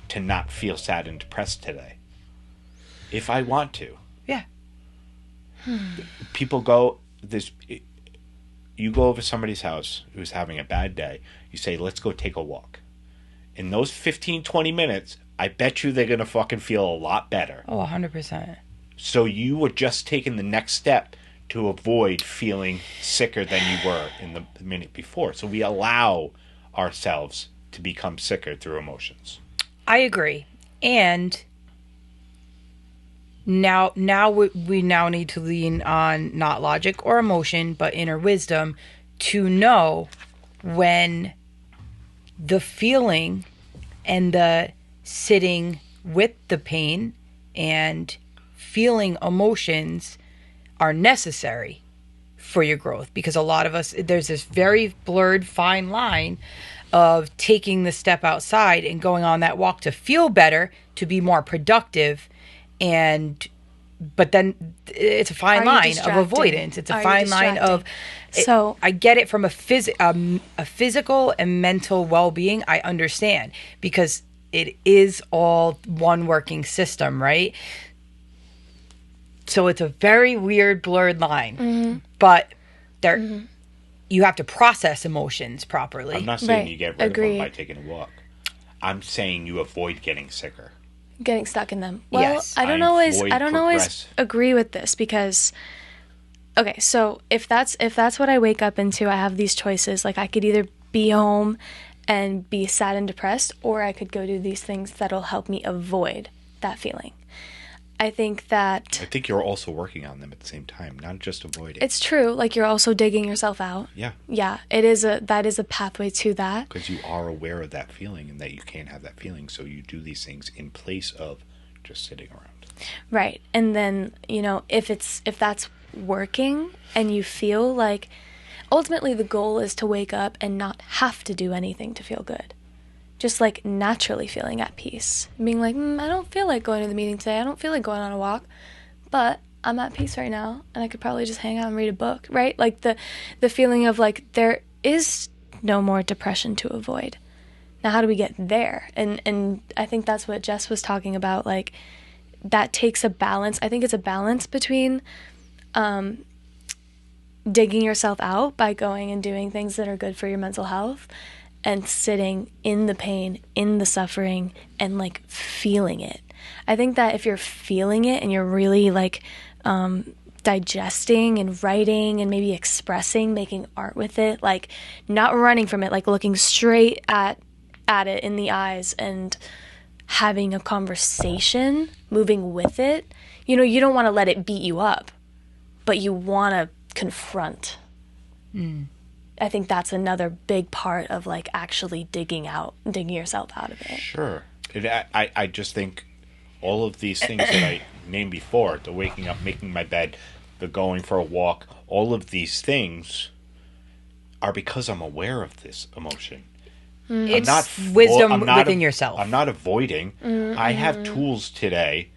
S1: to not feel sad and depressed today. If I want to.
S3: Yeah.
S1: People go, you go over somebody's house who's having a bad day. You say, let's go take a walk. In those 15, 20 minutes, I bet you they're going to fucking feel a lot better.
S3: Oh, 100%.
S1: So you were just taking the next step to avoid feeling sicker than you were in the minute before. So we allow ourselves to become sicker through emotions.
S3: I agree. And now we now need to lean on not logic or emotion, but inner wisdom to know when the feeling and the sitting with the pain and feeling emotions are necessary for your growth. Because a lot of us, there's this very blurred fine line of taking the step outside and going on that walk to feel better, to be more productive, but then it's a fine line of avoidance. It's a fine line of. So I get it from a physical and mental well-being. I understand because it is all one working system, right? So it's a very weird, blurred line, but you have to process emotions properly.
S1: I'm not saying you get rid of them by taking a walk. I'm saying you avoid getting sicker.
S2: Getting stuck in them. Well,
S3: yes.
S2: I don't always agree with this because, okay, so if that's what I wake up into, I have these choices. Like I could either be home and be sad and depressed, or I could go do these things that'll help me avoid that feeling. I think
S1: you're also working on them at the same time, not just avoiding.
S2: It's true. Like you're also digging yourself out.
S1: Yeah.
S2: Yeah. That is a pathway to that.
S1: Because you are aware of that feeling and that you can't have that feeling. So you do these things in place of just sitting around.
S2: Right. And then, if that's working and you feel like ultimately the goal is to wake up and not have to do anything to feel good. Just like naturally feeling at peace. Being like, I don't feel like going to the meeting today. I don't feel like going on a walk. But I'm at peace right now. And I could probably just hang out and read a book, right? Like the feeling of like there is no more depression to avoid. Now how do we get there? And I think that's what Jess was talking about. Like that takes a balance. I think it's a balance between digging yourself out by going and doing things that are good for your mental health and sitting in the pain, in the suffering, and like feeling it. I think that if you're feeling it and you're really like digesting and writing and maybe expressing, making art with it, like not running from it, like looking straight at it in the eyes and having a conversation, moving with it. You don't want to let it beat you up, but you want to confront. I think that's another big part of like actually digging yourself out of it.
S1: Sure. I just think all of these things that I named before, the waking up, making my bed, the going for a walk, all of these things are because I'm aware of this emotion.
S3: It's wisdom within yourself.
S1: I'm not avoiding. I have tools today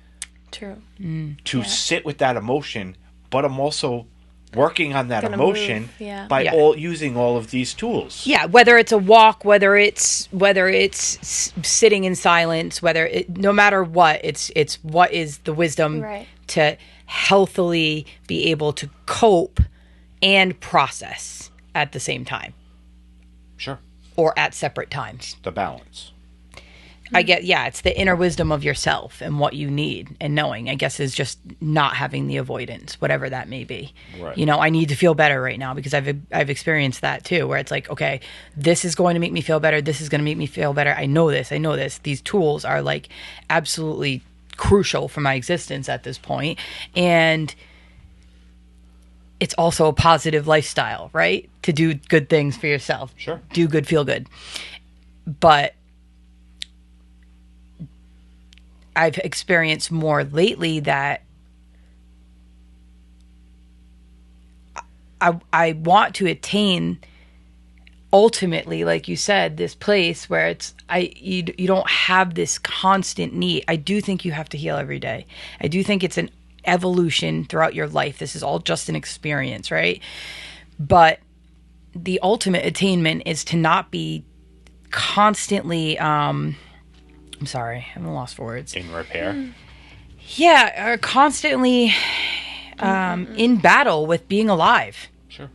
S1: to sit with that emotion, but I'm also working on that emotion by using all of these tools.
S3: Yeah, whether it's a walk, whether it's sitting in silence, no matter what, it's what is the wisdom to healthily be able to cope and process at the same time.
S1: Sure.
S3: Or at separate times.
S1: The balance.
S3: It's the inner wisdom of yourself and what you need, and knowing, I guess, is just not having the avoidance, whatever that may be.
S1: Right.
S3: You know, I need to feel better right now because I've experienced that too, where it's like, okay, this is going to make me feel better. This is going to make me feel better. I know this. These tools are like absolutely crucial for my existence at this point. And it's also a positive lifestyle, right? To do good things for yourself.
S1: Sure.
S3: Do good, feel good. But I've experienced more lately that I want to attain, ultimately, like you said, this place where you don't have this constant need. I do think you have to heal every day. I do think it's an evolution throughout your life. This is all just an experience, right? But the ultimate attainment is to not be constantly I'm sorry, I haven't lost for words.
S1: In repair?
S3: Yeah, or constantly in battle with being alive.
S1: Sure.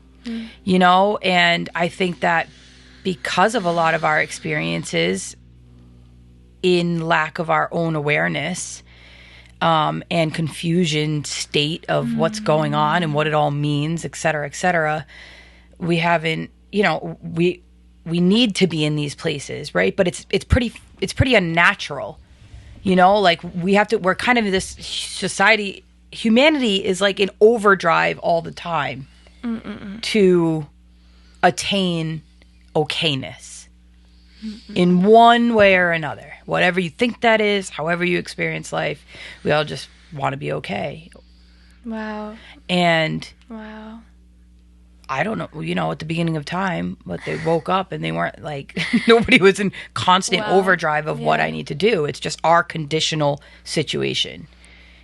S3: You know, and I think that because of a lot of our experiences in lack of our own awareness and confusion state of what's going on and what it all means, et cetera, we haven't, you know, we need to be in these places, right? But it's pretty unnatural, you know, like we're kind of this society, humanity is like in overdrive all the time to attain okayness in one way or another, whatever you think that is, however you experience life, we all just want to be okay.
S2: Wow.
S3: And
S2: wow.
S3: I don't know, you know, at the beginning of time, but they woke up and they weren't like, nobody was in constant overdrive of what I need to do. It's just our conditional situation.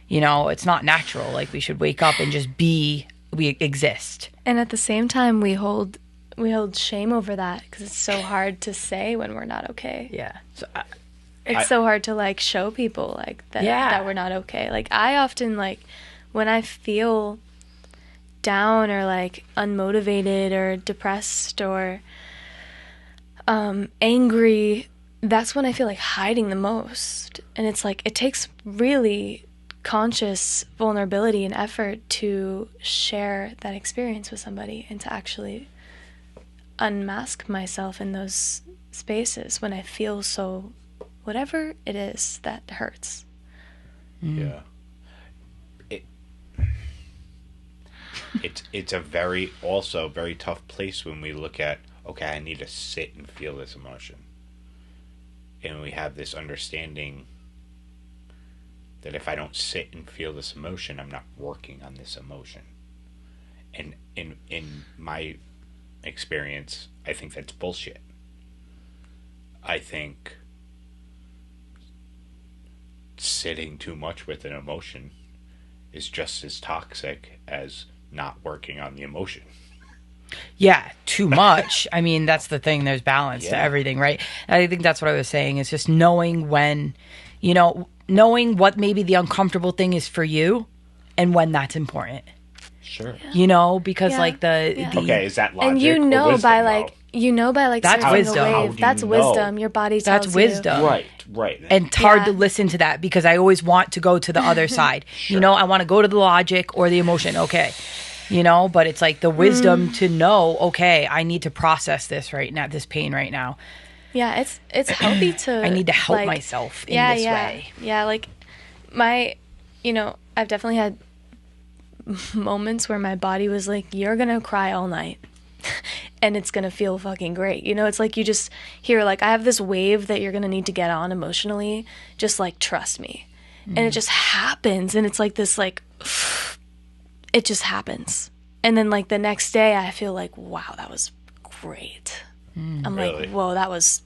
S3: You know, it's not natural. Like we should wake up and just we exist.
S2: And at the same time, we hold shame over that because it's so hard to say when we're not okay.
S3: Yeah. So
S2: it's so hard to like show people like that we're not okay. Like I often like when I feel down or like unmotivated or depressed or angry, that's when I feel like hiding the most. And it's like it takes really conscious vulnerability and effort to share that experience with somebody and to actually unmask myself in those spaces when I feel so whatever it is that hurts.
S1: Yeah. It's a very tough place when we look at, okay, I need to sit and feel this emotion. And we have this understanding that if I don't sit and feel this emotion, I'm not working on this emotion. And in my experience, I think that's bullshit. I think sitting too much with an emotion is just as toxic as not working on the emotion.
S3: Yeah, too much. I mean, that's the thing. There's balance to everything, right? And I think that's what I was saying, is just knowing when, you know, knowing what maybe the uncomfortable thing is for you and when that's important.
S1: Sure.
S3: You know, because like the
S1: okay, is that logic?
S2: And you know
S1: wisdom,
S2: by like
S3: that's
S2: surfing
S3: wisdom.
S2: a wave. That's wisdom. Your body tells
S3: that's wisdom.
S1: You. Right.
S3: And it's hard to listen to that because I always want to go to the other side. Sure. You know, I want to go to the logic or the emotion. Okay. You know, but it's like the wisdom to know, okay, I need to process this right now, this pain right now.
S2: Yeah, it's healthy to
S3: I need to help myself in this way.
S2: Yeah, like I've definitely had moments where my body was like, you're going to cry all night. And it's going to feel fucking great. You know, it's like you just hear, like, I have this wave that you're going to need to get on emotionally. Just, like, trust me. and it just happens, and it's like this, like, it just happens. And then, like, the next day I feel like, wow, that was great. I'm
S1: really?
S2: like, whoa, that was,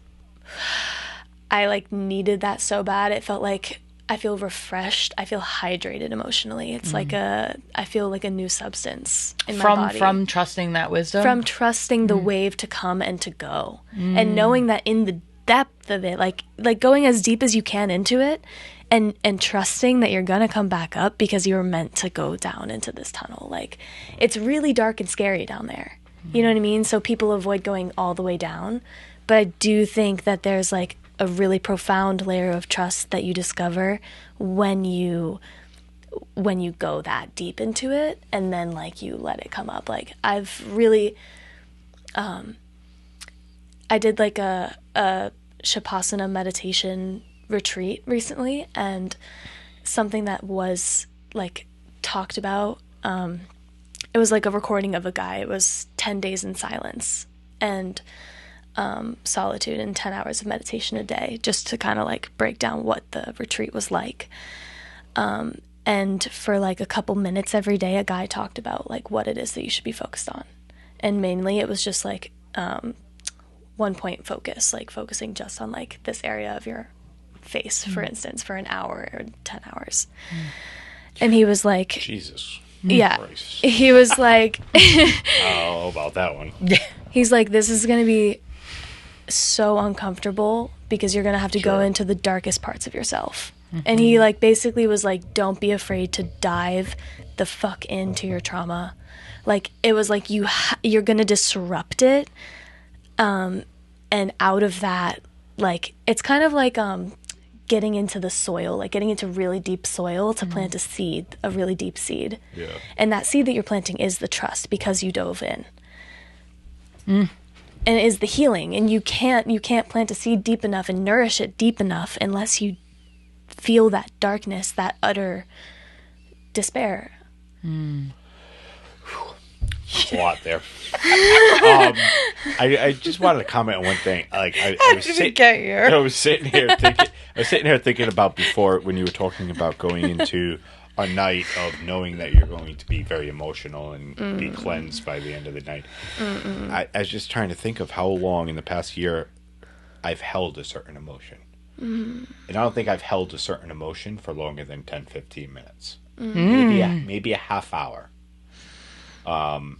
S2: I, like, needed that so bad. It felt like I feel refreshed. I feel hydrated emotionally. It's like I feel like a new substance in my body.
S3: From trusting that wisdom?
S2: From trusting the wave to come and to go. And knowing that in the depth of it, like going as deep as you can into it, and trusting that you're gonna come back up because you were meant to go down into this tunnel. Like, it's really dark and scary down there. You know what I mean? So people avoid going all the way down. But I do think that there's, like, a really profound layer of trust that you discover when you go that deep into it, and then, like, you let it come up. Like, I've really I did, like, a Shavasana meditation retreat recently, and something that was, like, talked about, it was like a recording of a guy. It was 10 days in silence and solitude and 10 hours of meditation a day, just to kind of, like, break down what the retreat was like. And for, like, a couple minutes every day, a guy talked about, like, what it is that you should be focused on. And mainly it was just, like, 1 point focus, like focusing just on, like, this area of your face, for instance, for an hour or 10 hours. And he was like,
S1: Jesus.
S2: Yeah.
S1: Christ.
S2: He was like,
S1: Oh, about that one.
S2: He's like, this is going to be so uncomfortable because you're going to have to go into the darkest parts of yourself. And he, like, basically was like, don't be afraid to dive the fuck into your trauma. Like, it was like, you're going to disrupt it. And out of that, like, it's kind of like getting into the soil, like getting into really deep soil to plant a seed, a really deep seed.
S1: Yeah.
S2: And that seed that you're planting is the trust because you dove in. And it is the healing. And you can't plant a seed deep enough and nourish it deep enough unless you feel that darkness, that utter despair.
S1: There's a lot there. I just wanted to comment on one thing. Like, I was sitting here thinking about before, when you were talking about going into a night of knowing that you're going to be very emotional and be cleansed by the end of the night. I was just trying to think of how long in the past year I've held a certain emotion. And I don't think I've held a certain emotion for longer than 10, 15 minutes. Maybe a half hour. Wow.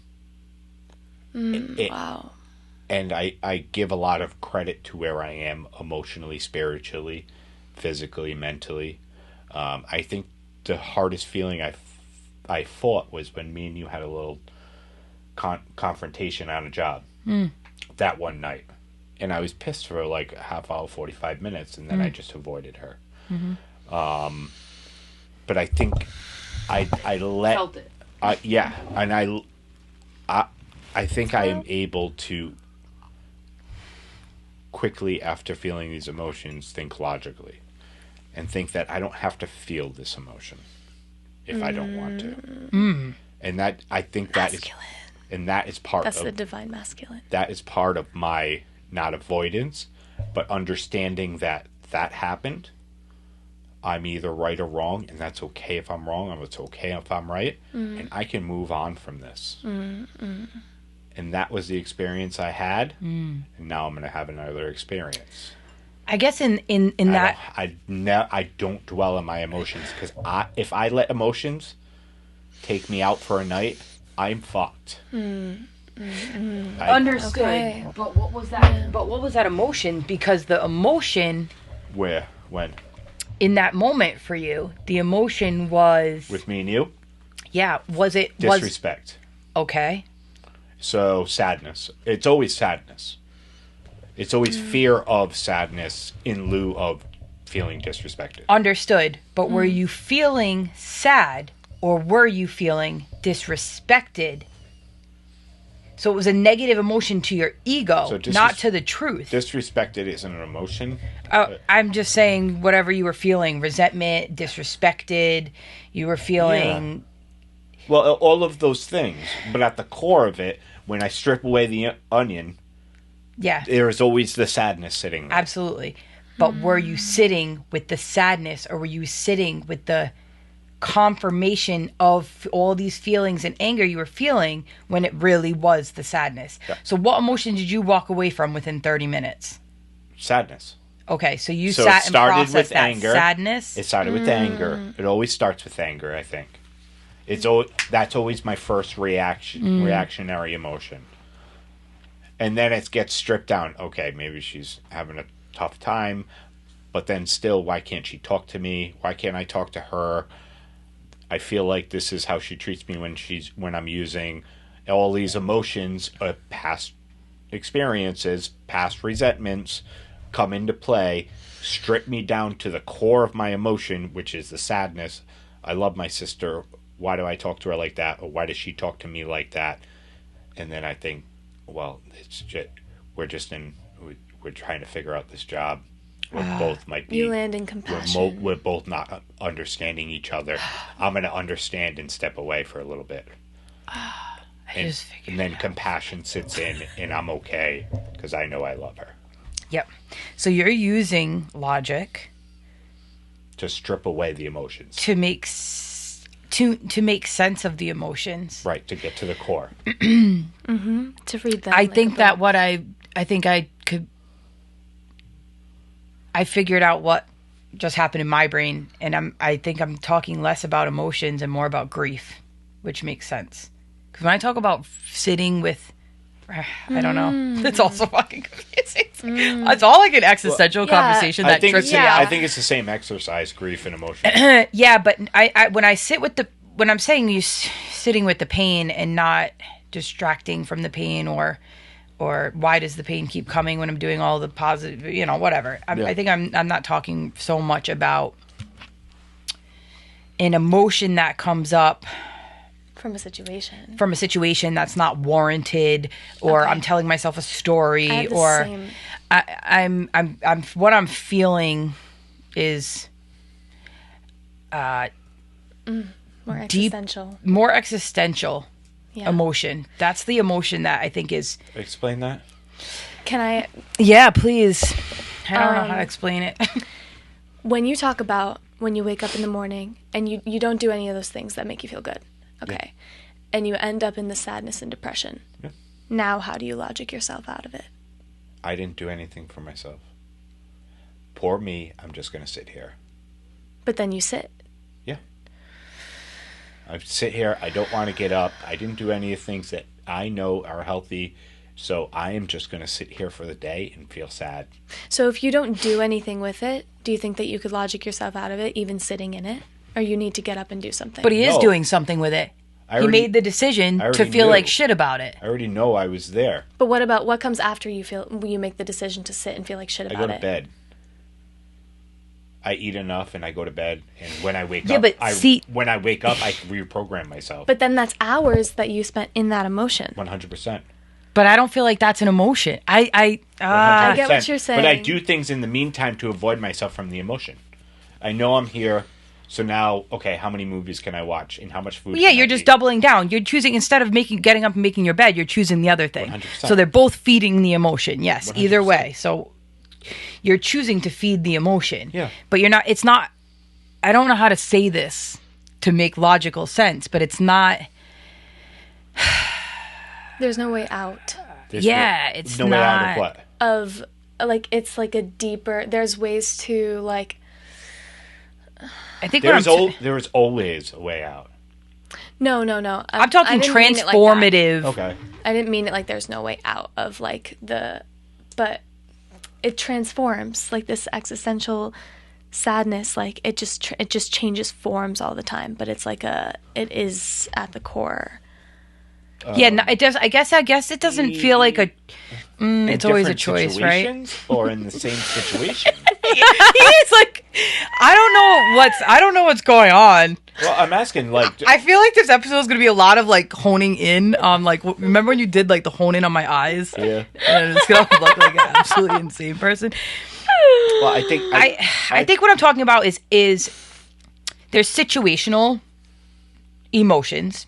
S1: And I give a lot of credit to where I am emotionally, spiritually, physically, mentally. I think the hardest feeling I fought was when me and you had a little confrontation on a job that one night. And I was pissed for like a half hour, 45 minutes, and then I just avoided her. But I think I let... Felt it. Yeah, and I think I am able to quickly, after feeling these emotions, think logically and think that I don't have to feel this emotion if I don't want to. And that, I think that masculine. That is part
S2: That's
S1: of...
S2: the divine masculine.
S1: That is part of my, not avoidance, but understanding that happened. I'm either right or wrong, and that's okay if I'm wrong, and it's okay if I'm right, and I can move on from this. And that was the experience I had, and now I'm going to have another experience.
S3: I guess in that...
S1: I don't dwell on my emotions, because if I let emotions take me out for a night, I'm fucked.
S3: Understood. Okay. But what was that? But what was that emotion? Because the emotion...
S1: Where? When?
S3: In that moment for you, the emotion was...
S1: With me and you?
S3: Yeah. Was it...
S1: Disrespect.
S3: Okay.
S1: So, sadness. It's always sadness. It's always fear of sadness in lieu of feeling disrespected.
S3: Understood. But were you feeling sad, or were you feeling disrespected? So it was a negative emotion to your ego, not to the truth.
S1: Disrespected isn't an emotion.
S3: I'm just saying whatever you were feeling, resentment, disrespected, you were feeling...
S1: Yeah. Well, all of those things. But at the core of it, when I strip away the onion, there is always the sadness sitting there.
S3: Absolutely. but were you sitting with the sadness, or were you sitting with the confirmation of all these feelings and anger you were feeling when it really was the sadness?
S1: Yeah.
S3: So what emotion did you walk away from within 30 minutes?
S1: Sadness.
S3: Okay, so you sat and processed that
S1: anger.
S3: Sadness?
S1: It started with anger. It always starts with anger, I think. That's always my first reactionary emotion. And then it gets stripped down. Okay, maybe she's having a tough time, but then still, why can't she talk to me? Why can't I talk to her? I feel like this is how she treats me when I'm using all these emotions, past experiences, past resentments come into play, strip me down to the core of my emotion, which is the sadness. I love my sister. Why do I talk to her like that? Or why does she talk to me like that? And then I think, well, we're trying to figure out this job. We both might be.
S2: You land in compassion.
S1: We're both not understanding each other. I'm going to understand and step away for a little bit. And then compassion sits in, and I'm okay because I know I love her.
S3: Yep. So you're using logic
S1: to strip away the emotions,
S3: to make sense of the emotions,
S1: right? To get to the core.
S2: To read them.
S3: I think that what I figured out what just happened in my brain, and I think I'm talking less about emotions and more about grief, which makes sense. Because when I talk about sitting with, I don't know, it's also fucking confusing. It's all like an existential conversation that trips me out.
S1: I think it's the same exercise, grief and emotion.
S3: Yeah, but I when I sit with when I'm saying you sitting with the pain and not distracting from the pain, or why does the pain keep coming when I'm doing all the positive, whatever. I think I'm not talking so much about an emotion that comes up
S2: from a situation
S3: that's not warranted, or I'm telling myself a story, or I'm what I'm feeling is more existential emotion. That's the emotion that I think is.
S1: Explain that.
S2: Can I?
S3: Yeah, please. I don't know how to explain it.
S2: When you talk about when you wake up in the morning and you don't do any of those things that make you feel good, okay, and you end up in the sadness and depression. Yeah. Now, how do you logic yourself out of it?
S1: I didn't do anything for myself. Poor me. I'm just going to sit here.
S2: But then you sit.
S1: Yeah. I sit here. I don't want to get up. I didn't do any of the things that I know are healthy. So I am just going to sit here for the day and feel sad.
S2: So if you don't do anything with it, do you think that you could logic yourself out of it, even sitting in it? Or you need to get up and do something?
S3: But he is doing something with it. He made the decision to feel like shit about it.
S1: I already know I was there.
S2: But what comes after you make the decision to sit and feel like shit about it?
S1: I go to bed. I eat enough and I go to bed. And when I wake up, when I wake up, I reprogram myself.
S2: But then that's hours that you spent in that emotion.
S1: 100%.
S3: But I don't feel like that's an emotion. I
S2: get what you're saying.
S1: But I do things in the meantime to avoid myself from the emotion. I know I'm here. So now, okay, how many movies can I watch and how much food can I
S3: you're just
S1: eat?
S3: doubling down. You're choosing, instead of getting up and making your bed, you're choosing the other thing.
S1: 100%.
S3: So they're both feeding the emotion. Yes,
S1: 100%.
S3: Either way. So you're choosing to feed the emotion.
S1: Yeah.
S3: But it's not, I don't know how to say this to make logical sense, but it's not.
S2: There's no way out.
S3: It's
S1: no
S3: not.
S1: way out of what?
S2: Of, like, it's like a deeper, there's ways to, like.
S3: I think
S1: there is always a way out.
S2: No.
S3: I'm talking transformative.
S1: Like okay.
S2: I didn't mean it like there's no way out of like but it transforms, like this existential sadness, like it just changes forms all the time, but it's like it is at the core.
S3: It does. I guess it doesn't feel like a. It's always a choice, right?
S1: Or in the same situation.
S3: He's like, I don't know what's going on.
S1: Well, I'm asking, like,
S3: I feel like this episode is going to be a lot of like honing in on like. Remember when you did like the hone in on my eyes?
S1: Yeah.
S3: And it's going to look like an absolutely insane person.
S1: Well, I
S3: think what I'm talking about is there's situational emotions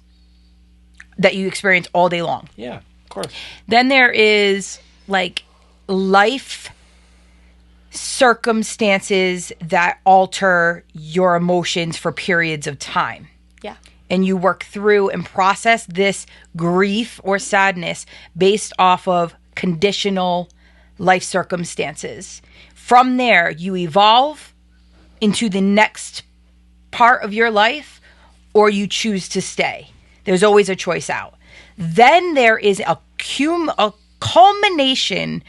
S3: that you experience all day long.
S1: Yeah, of course.
S3: Then there is like life circumstances that alter your emotions for periods of time.
S2: Yeah.
S3: And you work through and process this grief or sadness based off of conditional life circumstances. From there, you evolve into the next part of your life, or you choose to stay. There's always a choice out. Then there is a culmination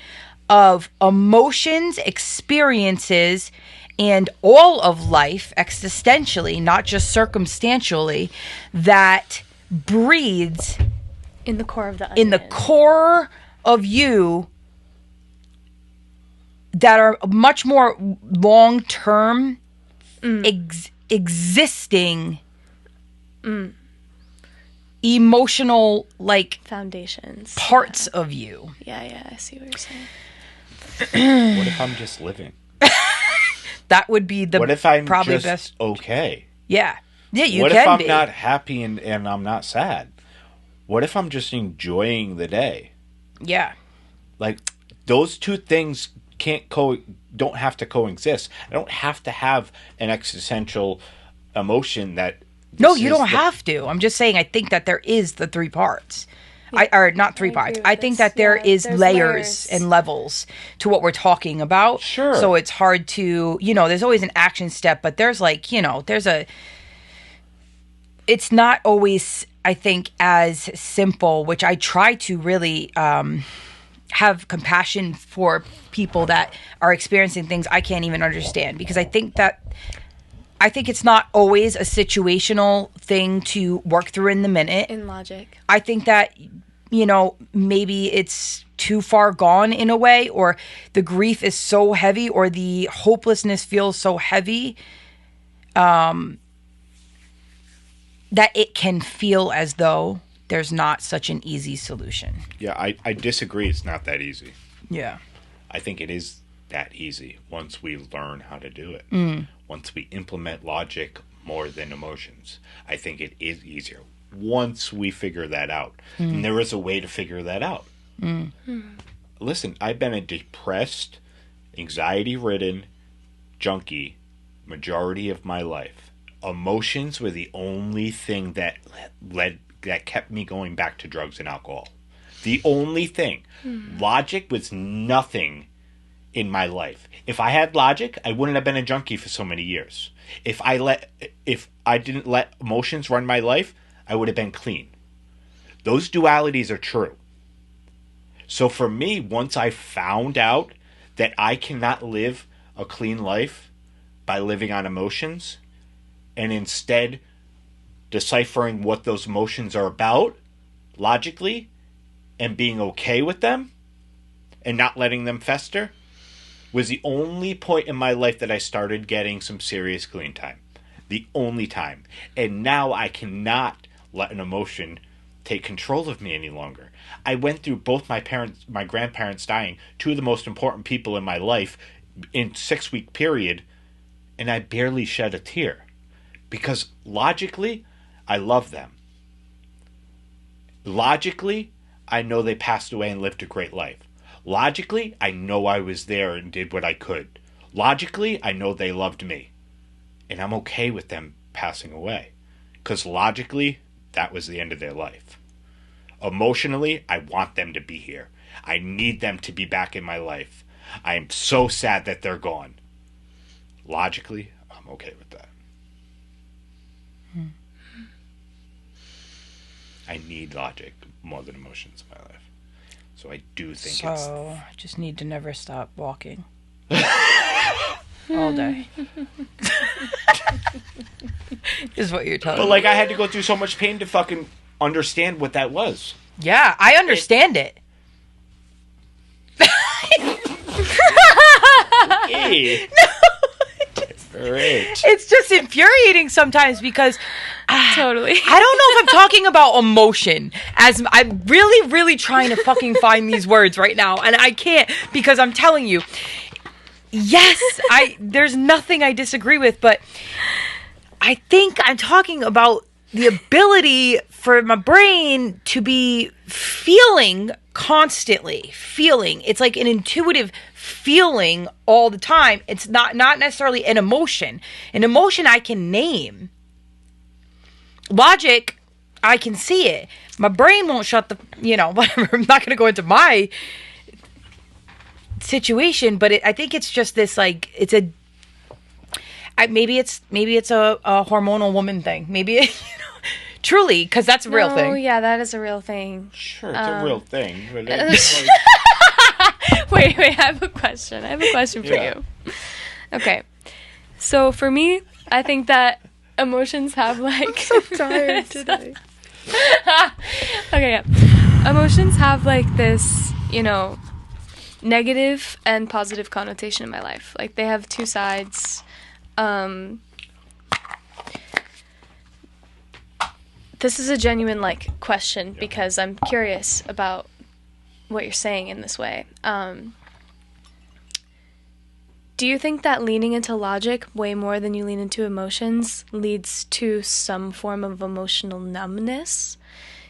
S3: of emotions, experiences, and all of life existentially, not just circumstantially, that breeds
S2: in the core of
S3: you that are much more long-term existing emotional
S2: foundations,
S3: parts of you.
S2: Yeah, I see what you're saying.
S1: What if I'm just living?
S3: That would be the
S1: what if I'm
S3: probably
S1: just
S3: best.
S1: Okay?
S3: Yeah, you can be.
S1: What if I'm not happy and I'm not sad? What if I'm just enjoying the day?
S3: Yeah.
S1: Those two things don't have to coexist. I don't have to have an existential emotion that...
S3: No, you don't have to. I'm just saying I think that there is the three parts. Or not three parts. I think that there is layers and levels to what we're talking about.
S1: Sure.
S3: So it's hard to, there's always an action step, but there's it's not always, I think, as simple, which I try to really have compassion for people that are experiencing things I can't even understand, because I think it's not always a situational thing to work through in the minute.
S2: In logic.
S3: I think that, maybe it's too far gone in a way, or the grief is so heavy, or the hopelessness feels so heavy, that it can feel as though there's not such an easy solution.
S1: Yeah, I disagree. It's not that easy.
S3: Yeah.
S1: I think it is that easy once we learn how to do it. Once we implement logic more than emotions. I think it is easier once we figure that out. And there is a way to figure that out. Listen, I've been a depressed, anxiety-ridden junkie majority of my life. Emotions were the only thing that kept me going back to drugs and alcohol. The only thing. Logic was nothing in my life. If I had logic, I wouldn't have been a junkie for so many years. If I didn't let emotions run my life, I would have been clean. Those dualities are true. So for me, once I found out that I cannot live a clean life by living on emotions, and instead deciphering what those emotions are about logically and being okay with them and not letting them fester, was the only point in my life that I started getting some serious clean time. The only time. And now I cannot let an emotion take control of me any longer. I went through both my grandparents dying, two of the most important people in my life, in 6-week period, and I barely shed a tear. Because logically, I love them. Logically, I know they passed away and lived a great life. Logically, I know I was there and did what I could. Logically, I know they loved me. And I'm okay with them passing away. Because logically, that was the end of their life. Emotionally, I want them to be here. I need them to be back in my life. I am so sad that they're gone. Logically, I'm okay with that. I need logic more than emotions in my life. So I do think
S3: I just need to never stop walking. All day. Is what you're telling me.
S1: But I had to go through so much pain to fucking understand what that was.
S3: Yeah, I understand it.
S1: Hey.
S3: No.
S1: Great.
S3: It's just infuriating sometimes because
S2: totally.
S3: I don't know if I'm talking about emotion, as I'm really, really trying to fucking find these words right now, and I can't, because I'm telling you, yes, there's nothing I disagree with, but I think I'm talking about the ability for my brain to be feeling constantly. Feeling. It's like an intuitive feeling all the time. It's not necessarily an emotion. An emotion I can name. Logic, I can see it. My brain won't shut the, whatever. I'm not going to go into my situation, but I think it's just this, like, maybe it's a hormonal woman thing. Maybe, truly, because that's a real thing.
S2: Oh, yeah, that is a real thing.
S1: Sure, it's a real thing. But
S2: Wait, I have a question. For you. Okay. So for me, I think that emotions have like... I'm
S3: so tired today.
S2: Okay, yeah. Emotions have like this, negative and positive connotation in my life. Like they have two sides. This is a genuine question because I'm curious about what you're saying in this way. Do you think that leaning into logic way more than you lean into emotions leads to some form of emotional numbness?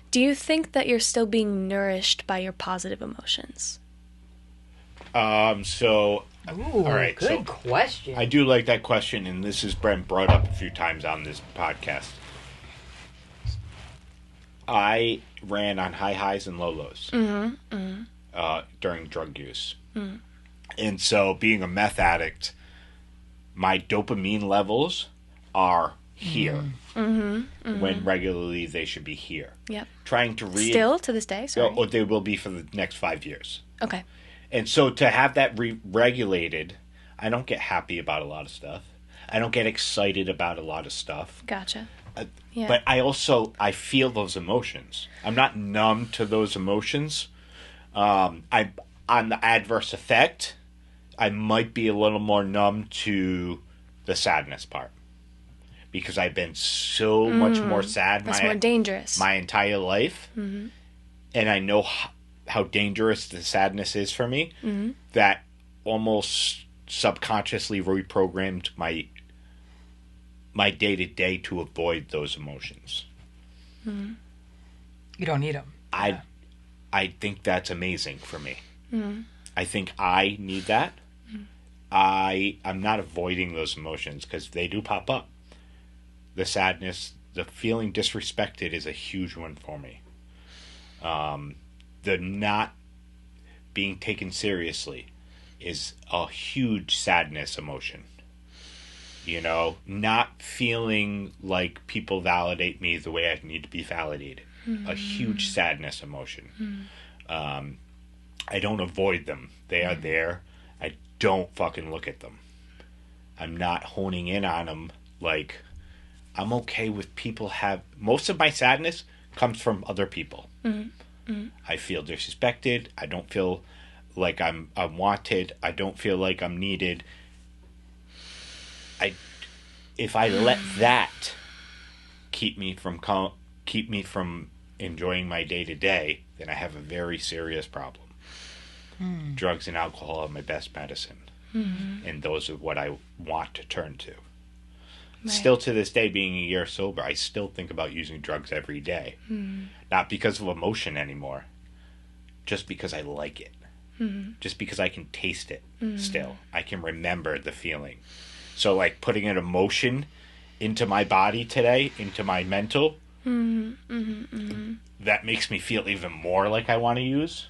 S2: Do you think that you're still being nourished by your positive emotions?
S1: All right.
S3: Good question.
S1: I do like that question, and this has been brought up a few times on this podcast. I ran on high highs and low lows during drug use. Mm. And so, being a meth addict, my dopamine levels are here when regularly they should be here.
S2: Yep.
S1: Trying to read...
S2: Still to this day? Sorry.
S1: Or they will be for the next 5 years.
S2: Okay.
S1: And so to have that regulated, I don't get happy about a lot of stuff. I don't get excited about a lot of stuff.
S2: Gotcha.
S1: Yeah. But I feel those emotions. I'm not numb to those emotions. On the adverse effect, I might be a little more numb to the sadness part. Because I've been so much more sad.
S2: That's more dangerous.
S1: My entire life. Mm-hmm. And I know how dangerous the sadness is for me, that almost subconsciously reprogrammed my day-to-day to avoid those emotions.
S3: Mm-hmm. You don't need them.
S1: I think that's amazing for me. Mm-hmm. I think I need that. Mm-hmm. I'm not avoiding those emotions because they do pop up. The sadness, the feeling disrespected is a huge one for me. The not being taken seriously is a huge sadness emotion. Not feeling like people validate me the way I need to be validated. Mm-hmm. A huge sadness emotion. Mm-hmm. I don't avoid them. They are there. I don't fucking look at them. I'm not honing in on them. Like, I'm okay with people most of my sadness comes from other people. Mm-hmm. Mm-hmm. I feel disrespected. I don't feel like I'm wanted. I don't feel like I'm needed. If I let that keep me from enjoying my day to day, then I have a very serious problem. Mm. Drugs and alcohol are my best medicine, and those are what I want to turn to. Right. Still to this day, being a year sober, I still think about using drugs every day. Mm. Not because of emotion anymore, just because I like it. Mm. Just because I can taste it still. I can remember the feeling. So, like, putting an emotion into my body today, into my mental, that makes me feel even more like I want to use,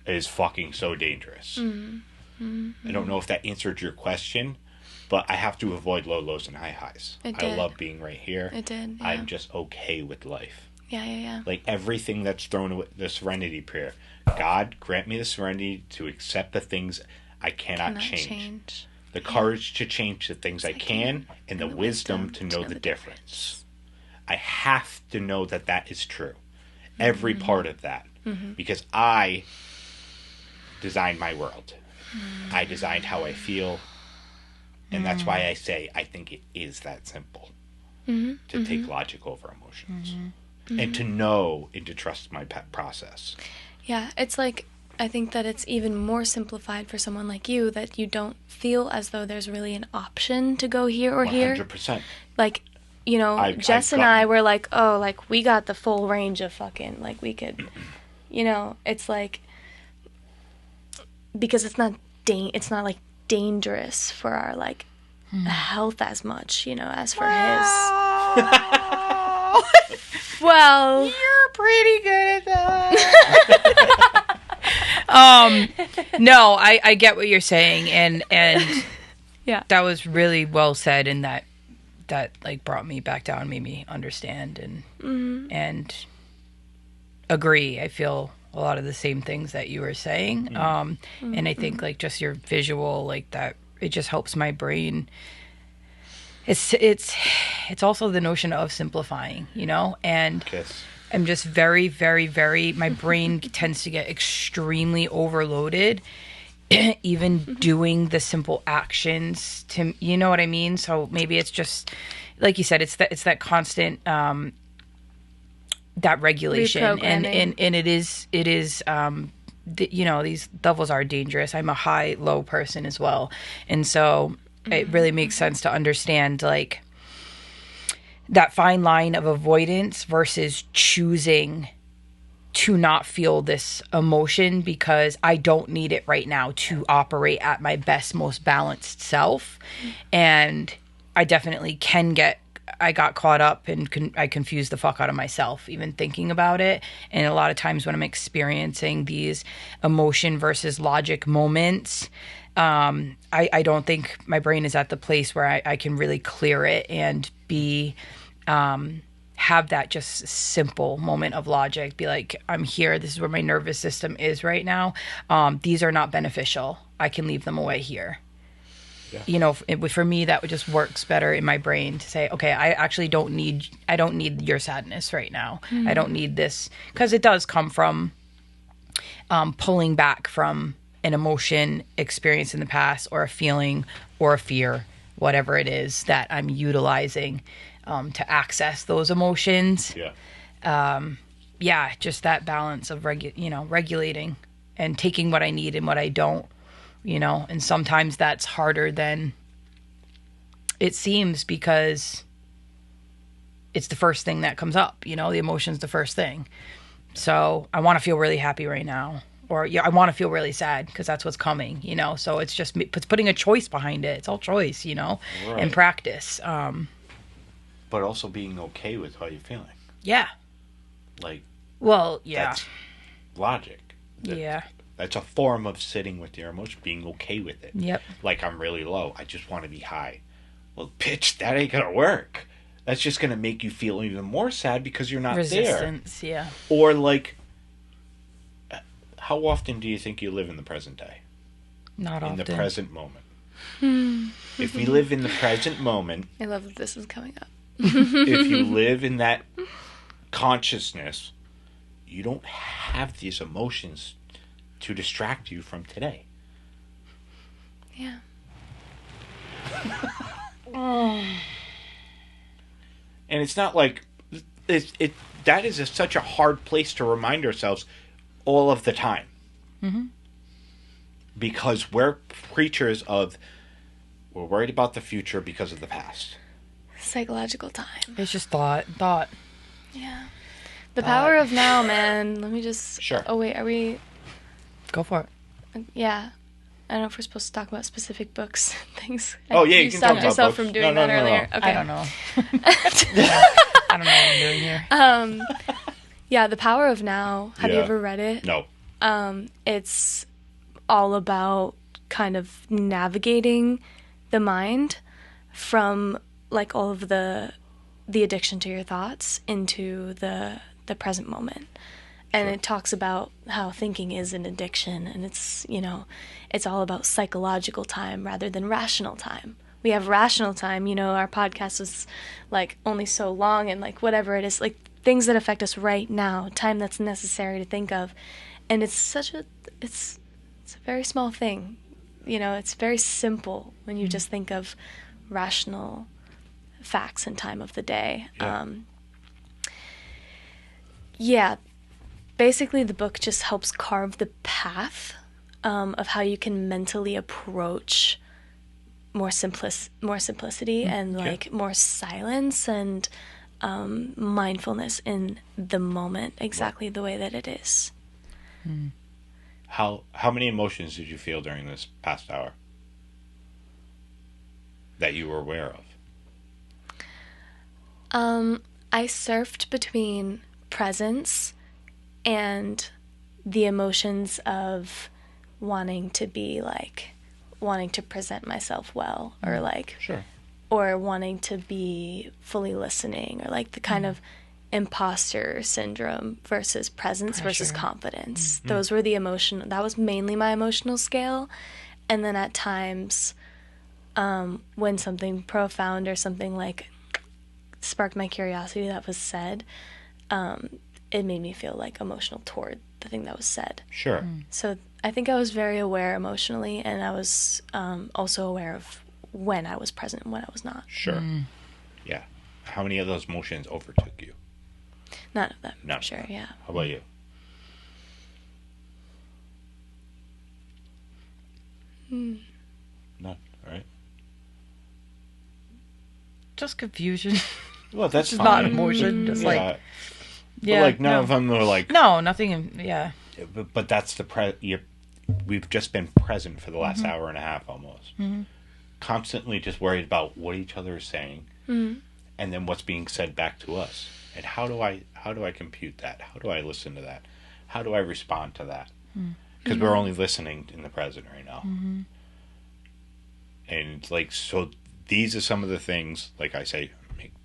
S1: is fucking so dangerous. I don't know if that answered your question, but I have to avoid low lows and high highs. I love being right here.
S2: It did, yeah.
S1: I'm just okay with life.
S2: Yeah.
S1: Like, everything that's thrown with the serenity prayer. God, grant me the serenity to accept the things I cannot change. The courage to change the things I can, and the wisdom to know the difference. I have to know that is true. Every part of that. Because I designed my world. I designed how I feel. And that's why I say I think it is that simple. To take logic over emotions. And to know and to trust my process.
S2: Yeah, it's like, I think that it's even more simplified for someone like you that you don't feel as though there's really an option to go here or 100%. Here. Like, you know, Jess and I were like, oh, like, we got the full range of fucking, like, we could, you know, it's like, because it's not like dangerous for our, like, health as much, you know, as for his. Well,
S3: you're pretty good at that. No, I get what you're saying, and
S2: yeah,
S3: that was really well said, and that like brought me back down, made me understand and agree. I feel a lot of the same things that you were saying, and I think like just your visual, like that, it just helps my brain. It's also the notion of simplifying, you know, and I'm just very, very, very, my brain tends to get extremely overloaded, even doing the simple actions to, you know what I mean? So maybe it's just, like you said, it's that constant, that regulation, and it is, you know, these levels are dangerous. I'm a high-low person as well. And so it really makes sense to understand, like, that fine line of avoidance versus choosing to not feel this emotion because I don't need it right now to operate at my best, most balanced self. And I definitely I got caught up and I confused the fuck out of myself even thinking about it. And a lot of times when I'm experiencing these emotion versus logic moments, I don't think my brain is at the place where I can really clear it and be, have that just simple moment of logic, be like, I'm here, this is where my nervous system is right now. These are not beneficial. I can leave them away here. Yeah. You know, for me, that just works better in my brain to say, okay, I actually don't need your sadness right now. I don't need this, because it does come from pulling back from an emotion experience in the past, or a feeling or a fear, whatever it is that I'm utilizing to access those emotions. Yeah. Just that balance of regulating and taking what I need and what I don't, you know, and sometimes that's harder than it seems because it's the first thing that comes up, you know, the emotion's the first thing. So I want to feel really happy right now, or I want to feel really sad because that's what's coming, you know. So it's just putting a choice behind it. It's all choice, you know, and practice.
S1: But also being okay with how you're feeling.
S3: Yeah.
S1: Like.
S3: Well, yeah.
S1: That's logic. That's a form of sitting with your emotion, being okay with it.
S3: Yep.
S1: Like, I'm really low. I just want to be high. Well, bitch, that ain't gonna work. That's just gonna make you feel even more sad because you're not
S3: Resistance,
S1: there.
S3: Yeah.
S1: Or like, how often do you think you live in the present day?
S3: Not often.
S1: In the present moment. If we live in the present moment,
S2: I love that this is coming up.
S1: If you live in that consciousness, you don't have these emotions to distract you from today.
S2: Yeah.
S1: And it's not like that is such a hard place to remind ourselves all of the time. Because we're creatures of, we're worried about the future because of the past.
S2: Psychological time.
S3: It's just thought.
S2: Yeah. The power of now, man. Let me just...
S1: Sure.
S2: Oh, wait, are we...
S3: Go for it.
S2: Yeah. I don't know if we're supposed to talk about specific books and things.
S1: Oh, yeah, you can talk about books.
S2: You stopped yourself from doing that earlier.
S3: No.
S2: Okay.
S3: I don't know. I don't know what I'm doing here.
S2: Yeah, The Power of Now. Have you ever read it?
S1: No.
S2: It's all about kind of navigating the mind from like all of the addiction to your thoughts into the present moment. And it talks about how thinking is an addiction, and it's, you know, it's all about psychological time rather than rational time. We have rational time, you know, our podcast is like only so long, and like whatever it is, like things that affect us right now, time that's necessary to think of. And it's it's a very small thing. You know, it's very simple when you just think of rational facts and time of the day. Basically the book just helps carve the path of how you can mentally approach more simplicity and like more silence and mindfulness in the moment, exactly the way that it is.
S1: How many emotions did you feel during this past hour that you were aware of?
S2: I surfed between presence and the emotions of wanting to present myself well, or like,
S1: sure, or
S2: wanting to be fully listening, or like the kind of imposter syndrome versus presence versus confidence. Those were that was mainly my emotional scale. And then at times, when something profound or something like sparked my curiosity that was said, it made me feel like emotional toward the thing that was said.
S1: Sure.
S2: So I think I was very aware emotionally, and I was also aware of when I was present and when I was not.
S1: Sure. Yeah. How many of those emotions overtook you?
S2: None of them.
S1: None.
S2: Sure, yeah.
S1: How about you? None. All right.
S3: Just confusion.
S1: Well, that's fine.
S3: Not emotion. Just
S1: but like none of them were like
S3: nothing. Yeah.
S1: But that's we've just been present for the last hour and a half almost. Constantly just worried about what each other is saying, and then what's being said back to us. And how do I compute that? How do I listen to that? How do I respond to that? Because we're only listening in the present right now. And like, so these are some of the things, like I say,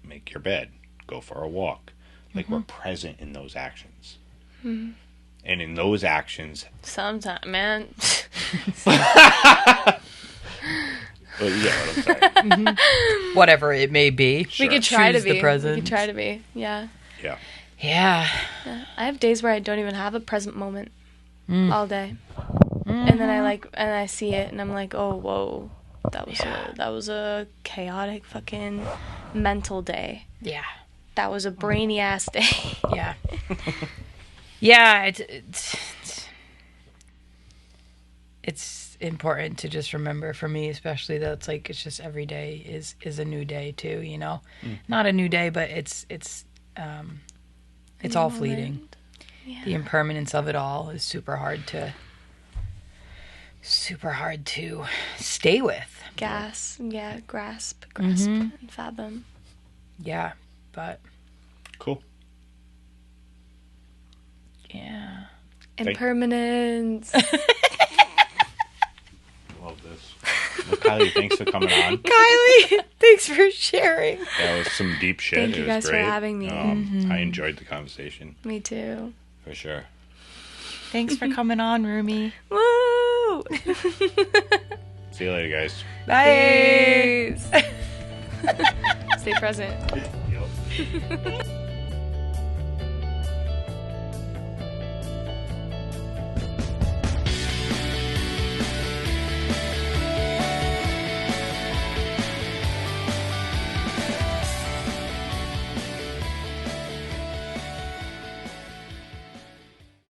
S1: make your bed, go for a walk. Like, we're present in those actions. And in those actions...
S2: Sometimes, man.
S1: Well, you get what I'm saying.
S3: Whatever it may be.
S2: Sure. We could try
S3: Choose
S2: to be.
S3: The present.
S2: We could try to be, yeah.
S3: Yeah.
S2: I have days where I don't even have a present moment all day. And then I see it, and I'm like, oh, whoa. That was a chaotic fucking mental day.
S3: Yeah.
S2: That was a brainy ass day.
S3: Yeah. Yeah, it's important to just remember, for me especially, that it's like, it's just every day is a new day too, you know. Not a new day, but it's all fleeting. Yeah. The impermanence of it all is super hard to stay with.
S2: Grasp and fathom.
S3: Yeah, but
S1: cool.
S3: Yeah.
S2: Impermanence.
S1: Love this. Well, Kylee, thanks for coming on.
S3: Kylee, thanks for sharing.
S1: That was some deep shit.
S2: Thank you guys for having me.
S1: I enjoyed the conversation.
S2: Me too.
S1: For sure.
S3: Thanks for coming on, Rumi.
S2: Woo!
S1: See you later, guys.
S3: Bye.
S2: Stay present.
S1: Yep.